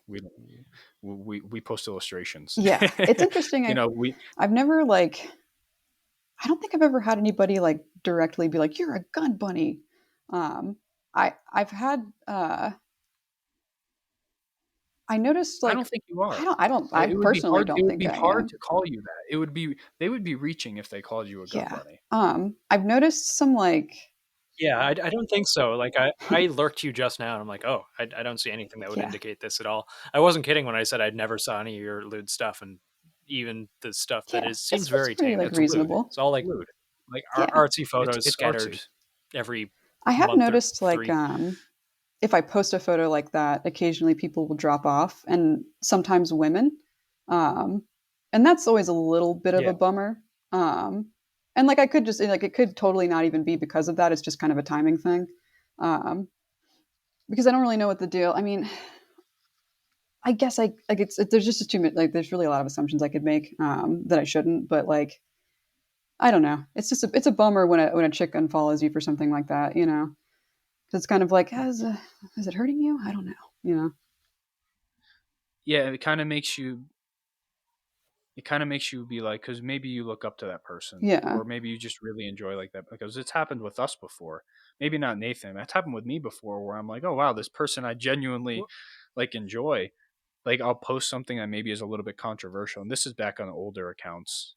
we post illustrations. Yeah. It's interesting. You know, I've never I don't think I've ever had anybody like directly be like, "You're a gun bunny." I've had I noticed I like don't think you are. I It would personally be hard, don't it would think be I hard am. to call you that. They would be reaching if they called you a gun Yeah. bunny. I've noticed some like Yeah, I don't think so. Like I lurked you just now, and I'm like, oh, I don't see anything that would Yeah. indicate this at all. I wasn't kidding when I said I'd never saw any of your lewd stuff, and even the stuff that Yeah, seems it's very pretty tame. like It's lewd. reasonable. It's all like Lewd. Yeah. artsy photos It's scattered artsy. every. I have month or noticed like three. if I post a photo like that, occasionally people will drop off, and sometimes women, and that's always a little bit of Yeah. a bummer. And like I could just like it could totally not even be because of that. It's just kind of a timing thing, because I don't really know what the deal. I mean, I guess I like there's just too many, like there's really a lot of assumptions I could make that I shouldn't, but like I don't know. It's just it's a bummer when a chick unfollows you for something like that, you know. So it's kind of like, is it hurting you? I don't know, you know. Yeah, it kind of makes you be like, because maybe you look up to that person, Yeah. or maybe you just really enjoy like that, because it's happened with us before. Maybe not Nathan, that's happened with me before, where I'm like, oh wow, this person I genuinely like enjoy. Like I'll post something that maybe is a little bit controversial, and this is back on older accounts,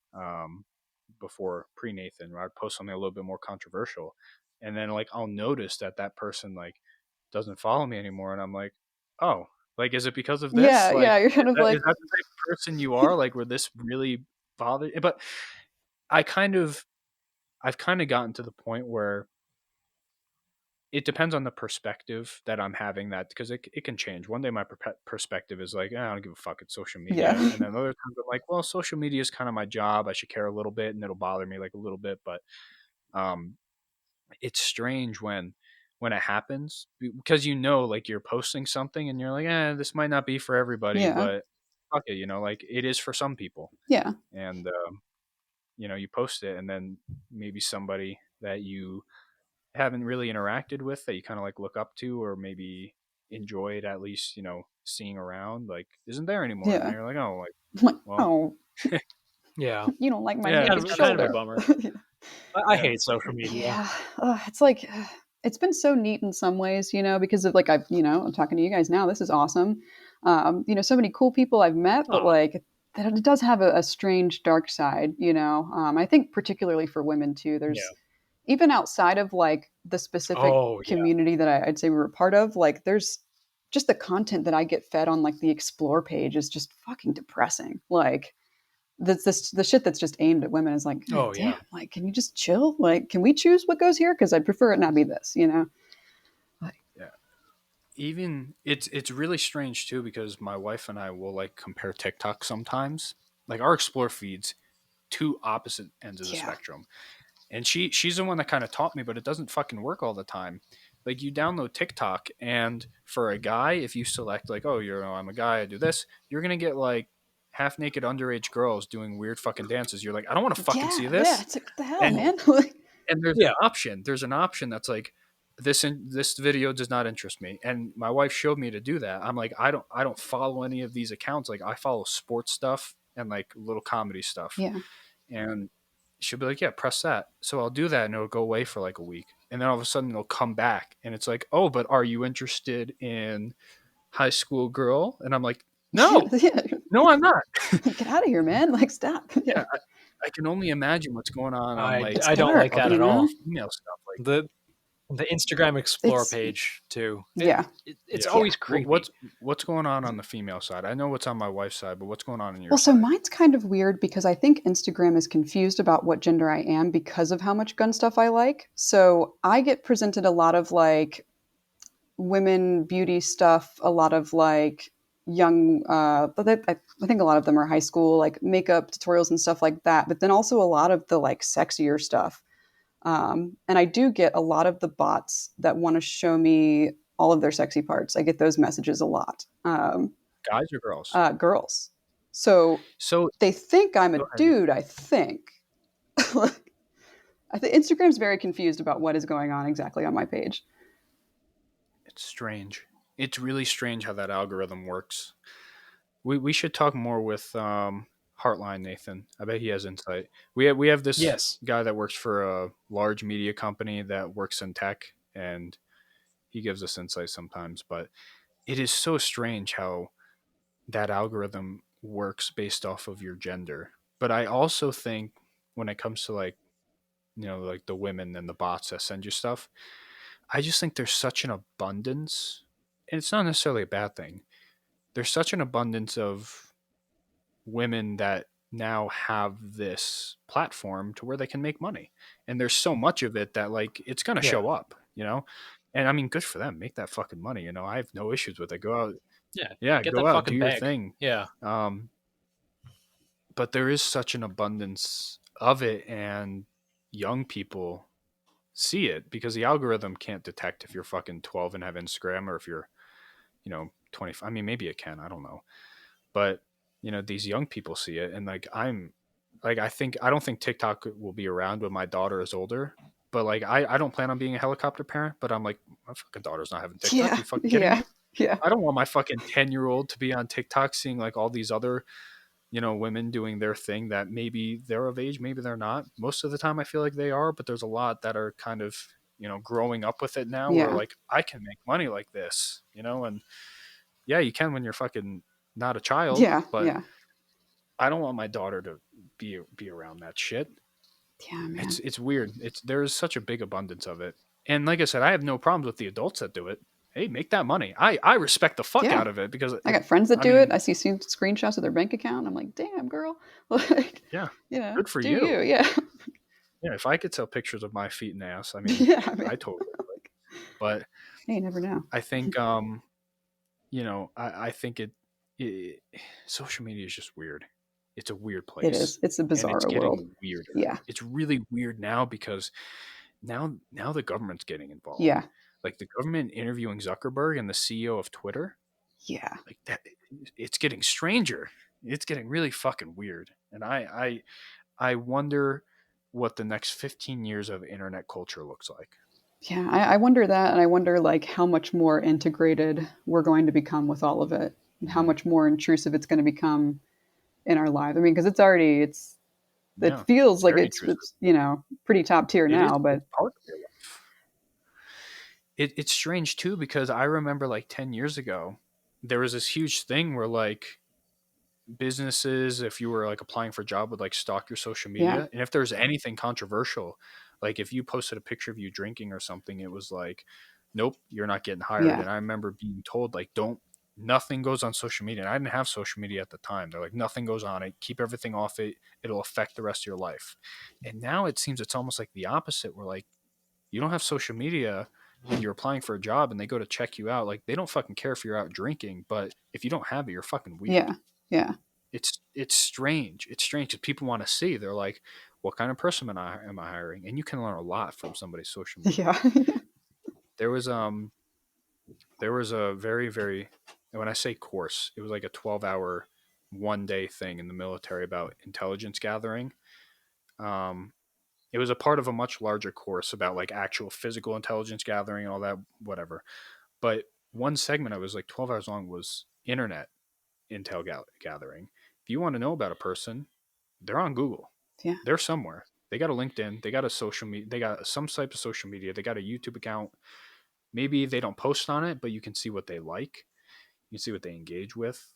before pre Nathan, where I'd post something a little bit more controversial, and then like I'll notice that person like doesn't follow me anymore, and I'm like, oh, like is it because of this? Yeah, Like, yeah. You're kind of is like, that the type of person you are? Like, where this really bothered? But I've kind of gotten to the point where it depends on the perspective that I'm having, that because it can change. One day my perspective is like, I don't give a fuck, it's social media. Yeah. And then other times I'm like, well, social media is kind of my job. I should care a little bit, and it'll bother me like a little bit. But it's strange when it happens, because you know, like you're posting something and you're like, this might not be for everybody, Yeah. but fuck it, you know, like it is for some people. yeah, And you know, you post it, and then maybe somebody that you haven't really interacted with, that you kind of like look up to, or maybe enjoyed at least, you know, seeing around, like isn't there anymore. Yeah. And you're like, oh, like, I'm like, well, oh, Yeah, you don't like my Yeah, naked kind shoulder. of a bummer. Yeah. I hate social media. Yeah, it's like it's been so neat in some ways, you know, because of like I'm talking to you guys now. This is awesome. You know, so many cool people I've met, but Aw. like it does have a strange dark side, you know. I think particularly for women too. There's even outside of like the specific Oh, yeah. community that I'd say we were a part of, like there's just the content that I get fed on like the explore page is just fucking depressing. Like the shit that's just aimed at women is like, Oh, damn, yeah. like can you just chill? Like can we choose what goes here? Because I'd prefer it not be this, you know. even it's really strange too, because my wife and I will like compare TikTok sometimes. Like our explore feeds, two opposite ends of the Yeah. spectrum. And she's the one that kind of taught me, but it doesn't fucking work all the time. Like you download TikTok, and for a guy, if you select like, oh, I'm a guy, I do this, you're gonna get like half naked underage girls doing weird fucking dances. You're like, I don't want to fucking see Yeah, this. it's like, what the hell, And man? and there's Yeah. an option. There's an option that's like, this video does not interest me. And my wife showed me to do that. I'm like, I don't follow any of these accounts. Like I follow sports stuff and like little comedy stuff. Yeah. And she'll be like, yeah, press that. So I'll do that, and it'll go away for like a week. And then all of a sudden it'll come back, and it's like, oh, but are you interested in high school girl? And I'm like, no, Yeah. no, I'm not. Get out of here, man. Like, stop. Yeah, I can only imagine what's going on like I don't like that other at all. female stuff. Like The Instagram Explore page too. It's always creepy. What's going on the female side? I know what's on my wife's side, but what's going on in your Well, so side? mine's kind of weird because I think Instagram is confused about what gender I am because of how much gun stuff I like. So I get presented a lot of like women beauty stuff, a lot of like young, but I think a lot of them are high school, like makeup tutorials and stuff like that. But then also a lot of the like sexier stuff. And I do get a lot of the bots that want to show me all of their sexy parts. I get those messages a lot. Guys or girls? Girls. So they think I'm a dude, I think. I think Instagram's very confused about what is going on exactly on my page. It's strange. It's really strange how that algorithm works. We should talk more with Heartline Nathan. I bet he has insight. We have this guy that works for a large media company that works in tech, and he gives us insight sometimes. But it is so strange how that algorithm works based off of your gender. But I also think when it comes to like the women and the bots that send you stuff, I just think there's such an abundance, and it's not necessarily a bad thing. There's such an abundance of women that now have this platform to where they can make money, and there's so much of it that like it's going to show up, and I mean, good for them, make that fucking money. I have no issues with it. Go out, get go that out, do your bag. thing. But there is such an abundance of it, and young people see it because the algorithm can't detect if you're fucking 12 and have Instagram, or if you're 25. I mean, maybe it can, I don't know. But these young people see it, and like I don't think TikTok will be around when my daughter is older. But like I don't plan on being a helicopter parent, but I'm like, my fucking daughter's not having TikTok. You fucking kidding me? Yeah. I don't want my fucking 10-year-old to be on TikTok seeing like all these other women doing their thing that maybe they're of age, maybe they're not. Most of the time I feel like they are, but there's a lot that are kind of growing up with it now, where like I can make money like this, and yeah, you can when you're fucking not a child. But I don't want my daughter to be around that shit. Yeah, man. It's weird. There's such a big abundance of it. And like I said, I have no problems with the adults that do it. Hey, make that money. I respect the fuck out of it, because I got friends that do it. I see screenshots of their bank account. I'm like, damn, girl. Like, good for you. Yeah. Yeah, if I could sell pictures of my feet and ass, I mean, I totally would. But hey, you never know. I think I think it social media is just weird. It's a weird place. It is. It's a bizarre world. Getting weirder. Yeah. It's really weird now because now the government's getting involved. Yeah. Like the government interviewing Zuckerberg and the CEO of Twitter. Yeah. Like that, it's getting stranger. It's getting really fucking weird. And I wonder what the next 15 years of internet culture looks like. Yeah, I wonder that, and I wonder like how much more integrated we're going to become with all of it, and how much more intrusive it's going to become in our lives. I mean, because it feels like it's pretty top tier now, but part of your life. It's strange too, because I remember like 10 years ago, there was this huge thing where like businesses, if you were like applying for a job, would like stalk your social media, and if there's anything controversial, like if you posted a picture of you drinking or something, it was like, nope, you're not getting hired. And I remember being told like, nothing goes on social media. And I didn't have social media at the time. They're like, nothing goes on it. Keep everything off it. It'll affect the rest of your life. And now it seems it's almost like the opposite, where like you don't have social media and you're applying for a job and they go to check you out. Like they don't fucking care if you're out drinking, but if you don't have it, you're fucking weird. Yeah. It's strange. It's strange because people want to see. They're like, what kind of person am I hiring? And you can learn a lot from somebody's social media. Yeah. there was a very, very, and when I say course, it was like a 12-hour 1 day thing in the military about intelligence gathering. Um, it was a part of a much larger course about like actual physical intelligence gathering and all that, whatever. But one segment I was like 12 hours long was internet intel gathering. If you want to know about a person, they're on Google. Yeah. They're somewhere. They got a LinkedIn. They got a social media. They got some type of social media. They got a YouTube account. Maybe they don't post on it, but you can see what they like. You can see what they engage with.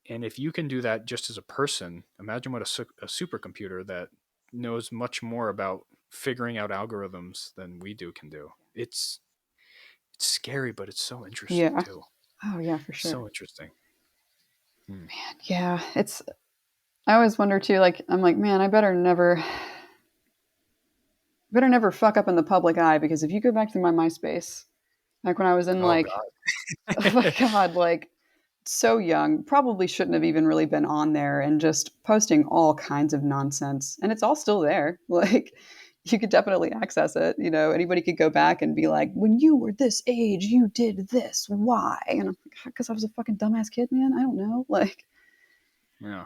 And if you can do that just as a person, imagine what a supercomputer that knows much more about figuring out algorithms than we do can do. It's scary, but it's so interesting Yeah. too. Oh yeah, for sure. So interesting. Man, yeah. I always wonder too, like, I'm like, man, I better never fuck up in the public eye, because if you go back to my MySpace, like when I was in Oh like, God. oh my God, like so young, probably shouldn't have even really been on there, and just posting all kinds of nonsense. And it's all still there. Like, you could definitely access it. You know, anybody could go back and be like, when you were this age, you did this. Why? And I'm like, because I was a fucking dumbass kid, man. I don't know. Like, Yeah.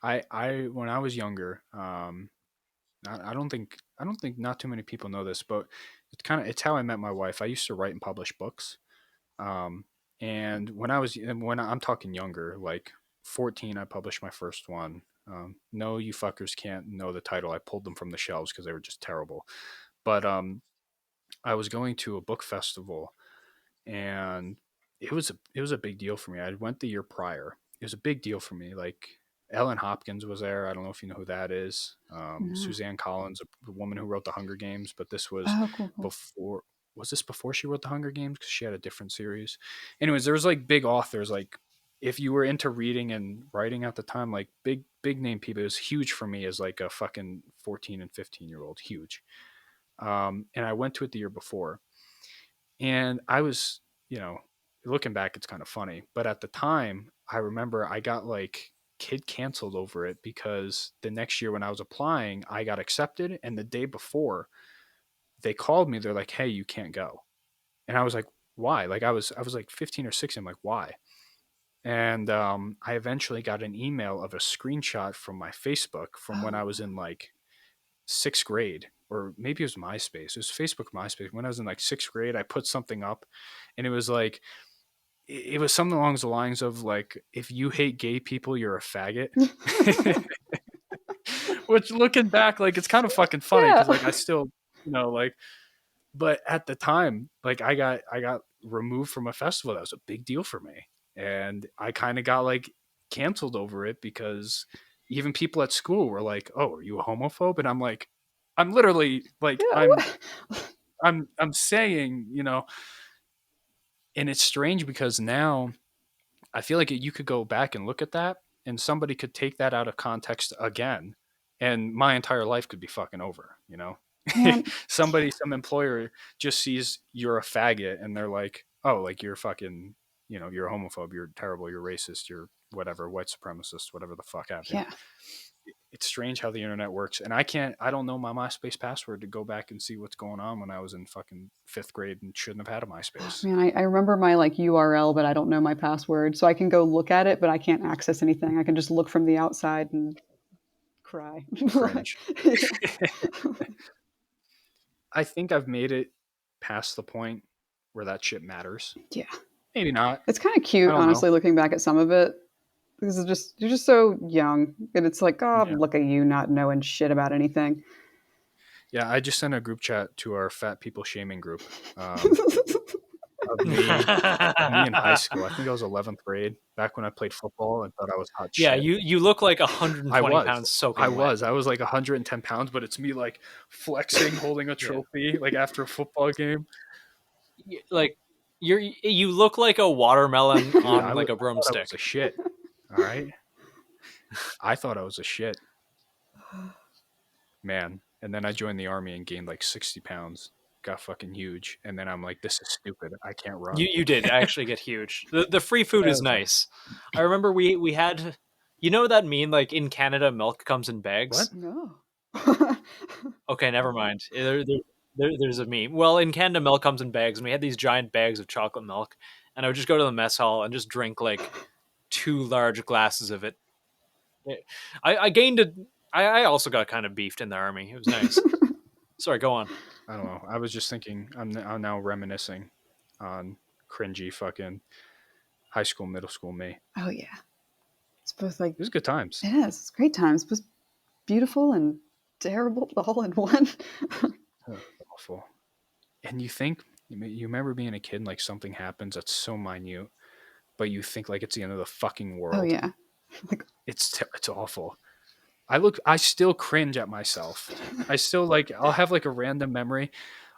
I when I was younger, I don't think not too many people know this, but it's how I met my wife. I used to write and publish books. Um, and when I'm talking younger, like 14, I published my first one. No, you fuckers can't know the title. I pulled them from the shelves because they were just terrible. But I was going to a book festival, and it was a big deal for me. I went the year prior. It was a big deal for me. Like, Ellen Hopkins was there. I don't know if you know who that is. no. Suzanne Collins, the woman who wrote The Hunger Games, but this was Oh, cool. before. Was this before she wrote The Hunger Games? Because she had a different series. Anyways, there was like big authors. Like, if you were into reading and writing at the time, like big name people. It was huge for me as like a fucking 14 and 15-year-old. Huge. And I went to it the year before, and I was, looking back, it's kind of funny. But at the time, I remember I got like kid canceled over it because the next year when I was applying, I got accepted. And the day before, they called me. They're like, "Hey, you can't go." And I was like, "Why?" Like, I was like 15 or 16. I'm like, "Why?" And I eventually got an email of a screenshot from my Facebook from when I was in like sixth grade, or maybe it was MySpace. It was Facebook, MySpace. When I was in like sixth grade, I put something up, and it was like, it was something along the lines of like, if you hate gay people, you're a faggot. Which, looking back, like, it's kind of fucking funny because like I still, like, but at the time, like, I got removed from a festival. That was a big deal for me, and I kind of got like canceled over it because even people at school were like, "Oh, are you a homophobe?" And I'm like, I'm literally like, Yeah, I'm saying, and it's strange because now I feel like you could go back and look at that, and somebody could take that out of context again, and my entire life could be fucking over, man. Some employer just sees you're a faggot, and they're like, "Oh, like, you're fucking, you're a homophobe, you're terrible, you're racist, you're whatever, white supremacist, whatever the fuck have you." Yeah. It's strange how the internet works, and I don't know my MySpace password to go back and see what's going on when I was in fucking fifth grade and shouldn't have had a MySpace. Man, I remember my like URL, but I don't know my password. So I can go look at it, but I can't access anything. I can just look from the outside and cry. Cringe. I think I've made it past the point where that shit matters. Yeah. Maybe not. It's kind of cute, honestly, looking back at some of it. Because you're just so young. And it's like, oh, Yeah. look at you not knowing shit about anything. Yeah, I just sent a group chat to our fat people shaming group. Of me in high school. I think I was 11th grade, back when I played football and thought I was hot shit. Yeah, you look like 120 pounds soaking wet. I was like 110 pounds, but it's me like flexing, holding a trophy, like after a football game. Like, you look like a watermelon on like a broomstick. I was a shit. All right. I thought I was a shit. Man. And then I joined the army and gained like 60 pounds. Got fucking huge, and then I'm like, this is stupid. I can't run. You did actually get huge. The free food is nice. I remember we had, that meme, like, in Canada milk comes in bags. What? No. Okay, never mind. There's a meme. Well, in Canada, milk comes in bags, and we had these giant bags of chocolate milk, and I would just go to the mess hall and just drink like 2 large glasses of it. I gained a. I also got kind of beefed in the army. It was nice. Sorry, go on. I don't know. I was just thinking. I'm now reminiscing on cringy fucking high school, middle school me. Oh yeah, it's both like It was good times. it is. It's great times. It was beautiful and terrible all in one. Awful. And you think you remember being a kid, like something happens that's so minute, but you think like it's the end of the fucking world. Oh yeah, It's awful. I still cringe at myself. I still like, I'll have like a random memory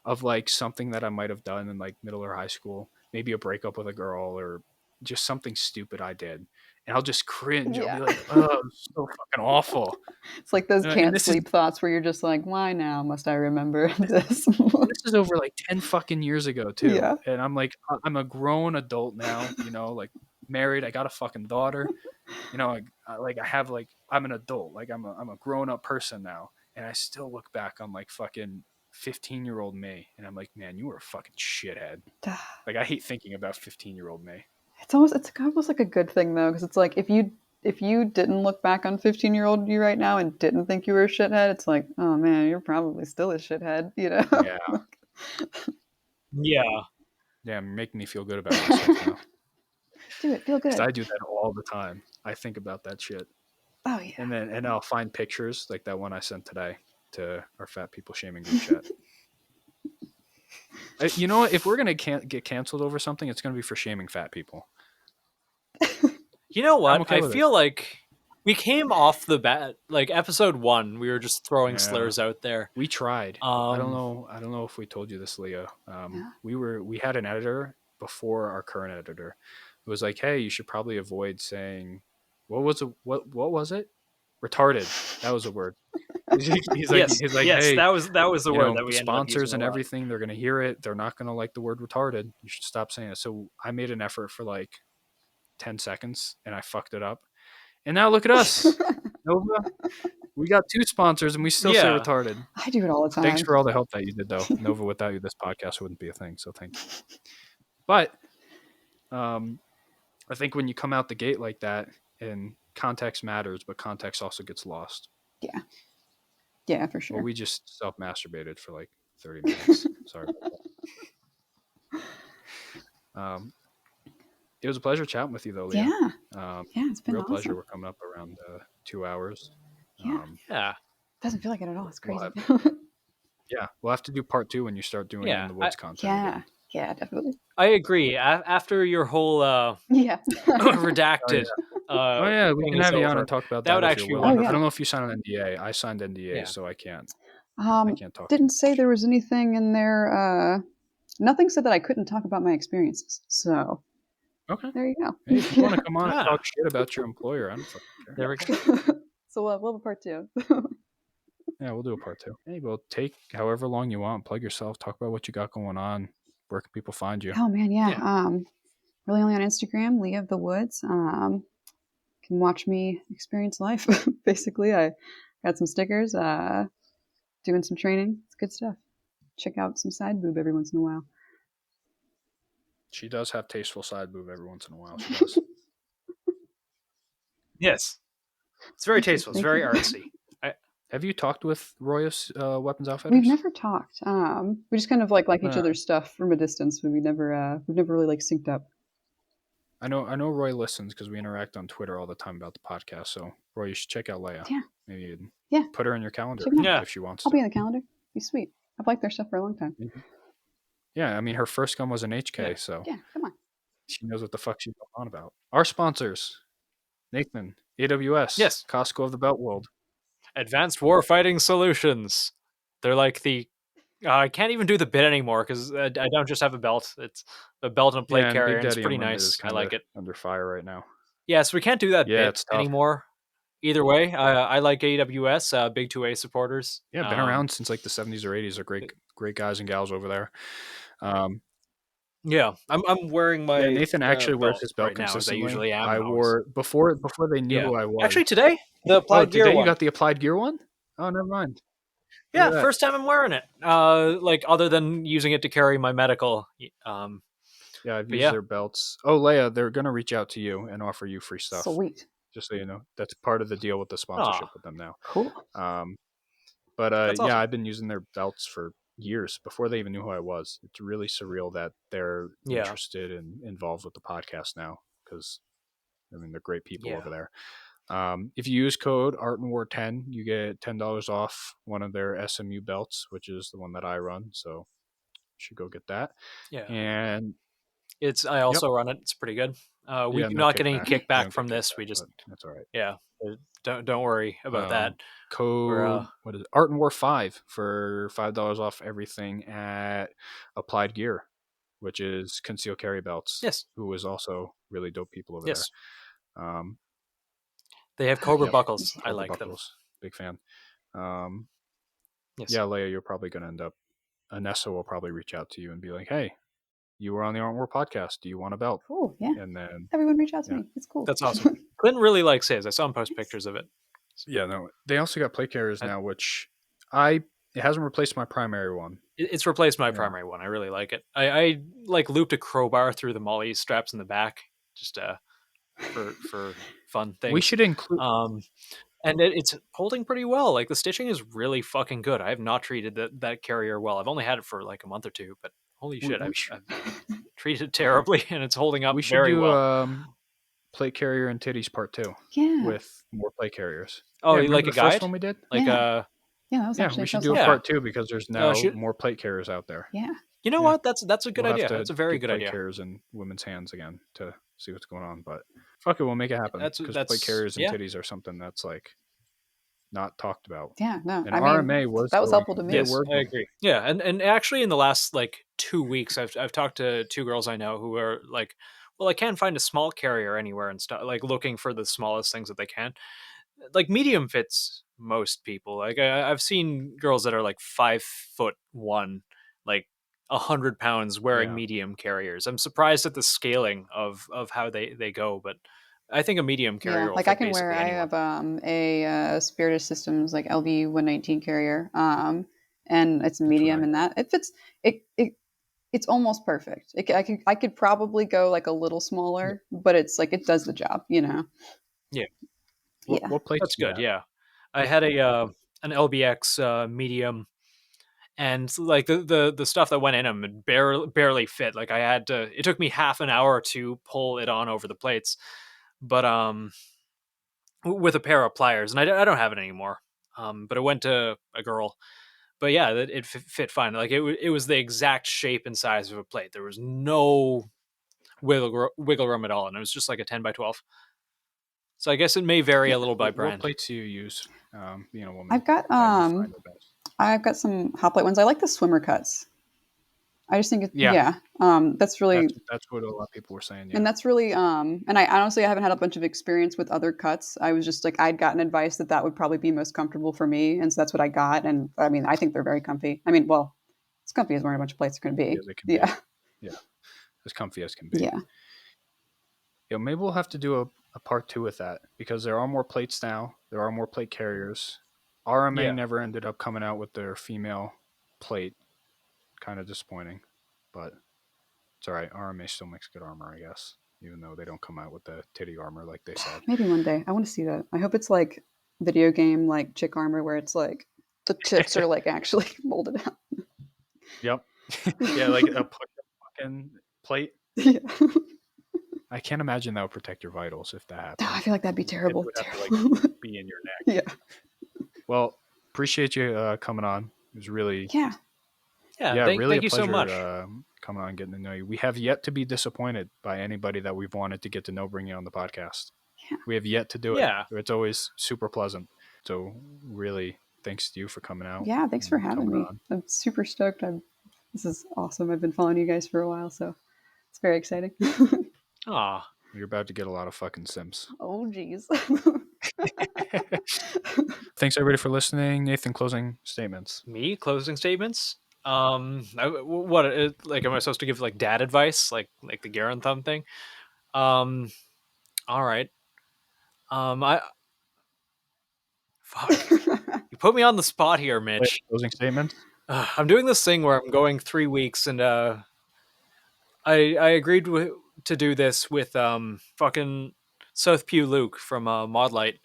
of like something that I might have done in like middle or high school, maybe a breakup with a girl or just something stupid I did. And I'll just cringe. Yeah. I'll be like, oh, it's so fucking awful. it's like those And can't this sleep thoughts where you're just like, why now must I remember this? This is over like 10 fucking years ago too. Yeah. And I'm like, I'm a grown adult now, you know, like married. I got a fucking daughter, you know, I'm an adult, like I'm a grown up person now. And I still look back on like fucking 15-year-old me. And I'm like, man, you were a fucking shithead. Like I hate thinking about 15-year-old me. It's almost like a good thing though, because it's like if you didn't look back on 15-year-old you right now and didn't think you were a shithead, it's like, oh man, you're probably still a shithead, you know? Yeah. Yeah. Yeah, making me feel good about myself now. Do it, feel good. 'Cause I do that all the time. I think about that shit. Oh yeah. And I'll find pictures like that one I sent today to our fat people shaming group chat. You know what? If we're gonna get canceled over something, it's gonna be for shaming fat people. You know what? okay I with feel like we came off the bat, like episode 1, we were just throwing slurs out there. We tried. I don't know if we told you this, Leah. We had an editor before our current editor who was like, hey, you should probably avoid saying what was it? Retarded. That was a word. He's like, yes, hey, that was the word that we ended up sponsors using and a lot. everything, they're gonna hear it. They're not gonna like the word retarded. You should stop saying it. So I made an effort for like 10 seconds and I fucked it up. And now look at us. Nova. We got 2 sponsors and we still say retarded. I do it all the time. Thanks for all the help that you did though. Nova, without you this podcast wouldn't be a thing. So thank you. But I think when you come out the gate like that, and context matters, but context also gets lost. Yeah. Yeah, for sure. Well, we just self-masturbated for like 30 minutes. Sorry about that. It was a pleasure chatting with you, though, Leah. Yeah. It's been real awesome. pleasure. We're coming up around 2 hours. Yeah. Yeah. Doesn't feel like it at all. It's crazy. Yeah. We'll have to do part 2 when you start doing in the woods content. Yeah. Yeah, definitely. I agree. After your whole redacted we can have you on and talk about that. That would actually be I don't know if you signed an NDA. I signed NDA, so I can't. I can't talk. Didn't say there was anything in there. Nothing said that I couldn't talk about my experiences. So okay, there you go. Hey, if you want to come on and talk shit about your employer, I don't fucking care. There we go. So we'll have a part 2. Yeah, we'll do a part 2. Hey, well, take however long you want. Plug yourself. Talk about what you got going on. Where can people find you? Oh man, yeah. Really only on Instagram, Leah of the Woods. Can watch me experience life. Basically, I got some stickers. Doing some training. It's good stuff. Check out some side boob every once in a while. She does have tasteful side boob every once in a while. She does. Yes, it's very tasteful. It's very artsy. Have you talked with Royus Weapons Outfitters? We've never talked. We just kind of like each other's stuff from a distance, but we've never really like synced up. I know Roy listens because we interact on Twitter all the time about the podcast. So Roy, you should check out Leah. Yeah. Maybe you'd put her in your calendar if she wants. I'll be in the calendar. Be sweet. I've liked their stuff for a long time. Mm-hmm. Yeah, I mean her first gun was an HK, so come on. She knows what the fuck she's going on about. Our sponsors, Nathan, AWS, yes, Costco of the Belt World. Advanced Warfighting Solutions. They're like the... I can't even do the bit anymore because I don't just have a belt. It's a belt and a plate carrier. And it's pretty nice. I like it. Under fire right now. Yeah, so we can't do that bit anymore. Either way, I like AWS, big 2A supporters. Yeah, been around since like the 70s or 80s. They're great guys and gals over there. Yeah, I'm wearing my... Yeah, Nathan actually wears his belt consistently. Now, as I usually am. I wore before they knew who I was. Actually, today the applied gear today one. You got the applied gear one? Oh, never mind. Look at Yeah, that. first time I'm wearing it. Like other than using it to carry my medical. Yeah, I've But used yeah. their belts. Oh, Leah, they're gonna reach out to you and offer you free stuff. Sweet. Just so you know, that's part of the deal with the sponsorship with them now. Cool. But That's yeah, awesome. I've been using their belts for years before they even knew who I was. It's really surreal that they're Yeah. interested and involved with the podcast now because I mean they're great people Yeah. over there. If you use code ArtandWar10, you get $10 off one of their SMU belts, which is the one that I run. So you should go get that. Yeah. And I also run it. It's pretty good. We yeah, do no not get any kickback. We kickback don't from get this. kickback, We just but that's all right. yeah. Don't worry about that. Code what is it? Art and War 5 for $5 off everything at Applied Gear, which is conceal carry belts. Yes. Who is also really dope people over Yes. there. They have Cobra Yep. buckles. I Cobra like buckles. Big fan. Yes. Yeah, Leah, you're probably going to end up. Anessa will probably reach out to you and be like, "Hey, you were on the Art and War podcast. Do you want a belt?" Cool. Yeah. And then Everyone reach out to yeah. me. It's cool. That's awesome. Clinton really likes his. I saw him post pictures of it. yeah, no, they also got plate carriers now, which it hasn't replaced my primary one. It's replaced my Yeah. primary one. I really like it. I like looped a crowbar through the molly straps in the back, just for fun things. We should include. And it's holding pretty well. Like the stitching is really fucking good. I have not treated that carrier well. I've only had it for like a month or two, but holy shit, I've treated it terribly, and it's holding up We should very do well. plate carrier and titties part 2. Yeah. With more plate carriers. Oh, yeah, you like a the first guide? one we did? Like Yeah. Yeah, that was yeah, actually we should that do was a awesome. part 2 because there's now more plate carriers out there. Yeah. You know Yeah. what? That's a good We'll idea. have to That's a very get good plate idea. carriers in women's hands again to see what's going on, but fuck it, we'll make it happen. Because plate carriers and titties are something that's like not talked about. Yeah, no. And I RMA mean, was that was going- helpful to me. Yes, were I agree. Yeah, and actually in the last like 2 weeks, I've talked to 2 girls I know who are like, well, I can't find a small carrier anywhere and stuff, like looking for the smallest things that they can. Like medium fits most people. Like I've seen girls that are like 5'1", like 100 pounds wearing medium carriers. I'm surprised at the scaling of how they go, but I think a medium carrier. Yeah, will like fit I can wear. basically I anyone. have a Spirit Systems like LV119 carrier, and it's medium, and that it fits. It's almost perfect. I could probably go like a little smaller, but it's like it does the job, you know. Yeah. What plates? That's do you good. have? Yeah, I had an LBX medium, and like the stuff that went in them barely fit. Like I had to. It took me half an hour to pull it on over the plates, but with a pair of pliers, and I don't have it anymore. But it went to a girl. But yeah, it fit fine. Like it was the exact shape and size of a plate. There was no wiggle room at all, and it was just like a 10x12. So I guess it may vary a little by brand. What plates do you use? Being a woman, I've got some hot plate ones. I like the swimmer cuts. I just think that's really that's what a lot of people were saying. Yeah. And that's really and I honestly haven't had a bunch of experience with other cuts. I was just like I'd gotten advice that would probably be most comfortable for me, and so that's what I got. And I mean, I think they're very comfy. I mean, well, as comfy as wearing a bunch of plates are going to be. Yeah, they can be. Yeah, as comfy as can be. Yeah. Yeah, maybe we'll have to do a part 2 with that because there are more plates now. There are more plate carriers. RMA never ended up coming out with their female plate. Kind of disappointing, but it's all right. RMA still makes good armor, I guess, even though they don't come out with the titty armor like they said. Maybe one day. I want to see that. I hope it's like video game like chick armor where it's like the tits are like actually molded out. Yep. Yeah, like a fucking plate. Yeah. I can't imagine that would protect your vitals if that happened. Oh, I feel like that'd be terrible. It would have to like be in your neck. Yeah. Well, appreciate you coming on. It was really yeah, really thank a you so pleasure much. Coming on, getting to know you. We have yet to be disappointed by anybody that we've wanted to get to know, bringing on the podcast. Yeah. We have yet to do it. Yeah. It's always super pleasant. So really, thanks to you for coming out. Yeah, thanks for having me. On. I'm super stoked. This is awesome. I've been following you guys for a while, so it's very exciting. Aw. You're about to get a lot of fucking sims. Oh, geez. Thanks everybody for listening. Nathan, closing statements. Me closing statements. What like am I supposed to give like dad advice, like the Garen thumb thing? All right. I fuck. You put me on the spot here, Mitch. Closing statements. I'm doing this thing where I'm going 3 weeks, and I agreed to do this with fucking South Pew Luke from Modlight.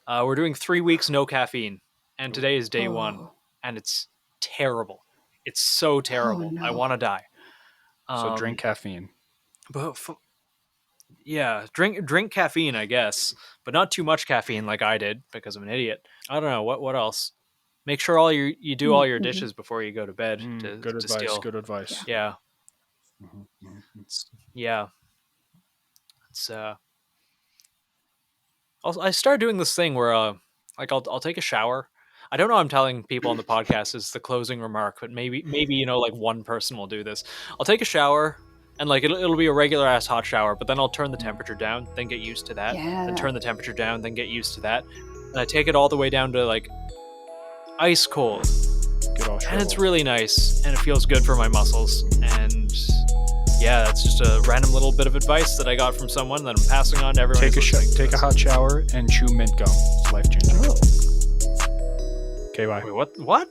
We're doing 3 weeks no caffeine, and today is day 1, and it's terrible. It's so terrible. no. I want to die. So drink caffeine. But yeah, drink caffeine, I guess, but not too much caffeine like I did because I'm an idiot. I don't know what else. Make sure you do all your dishes before you go to bed. Good advice. Good advice. Yeah. Yeah. It's I started doing this thing where I'll take a shower. I don't know. I'm telling people on the podcast is the closing remark, but maybe like one person will do this. I'll take a shower, and like it'll be a regular ass hot shower, but then I'll turn the temperature down, then get used to that, then turn the temperature down, then get used to that, and I take it all the way down to like ice cold, and it's really nice, and it feels good for my muscles, and yeah, that's just a random little bit of advice that I got from someone that I'm passing on to everyone. Take a hot shower and chew mint gum. It's life changing. Oh. Okay, bye. Wait, what?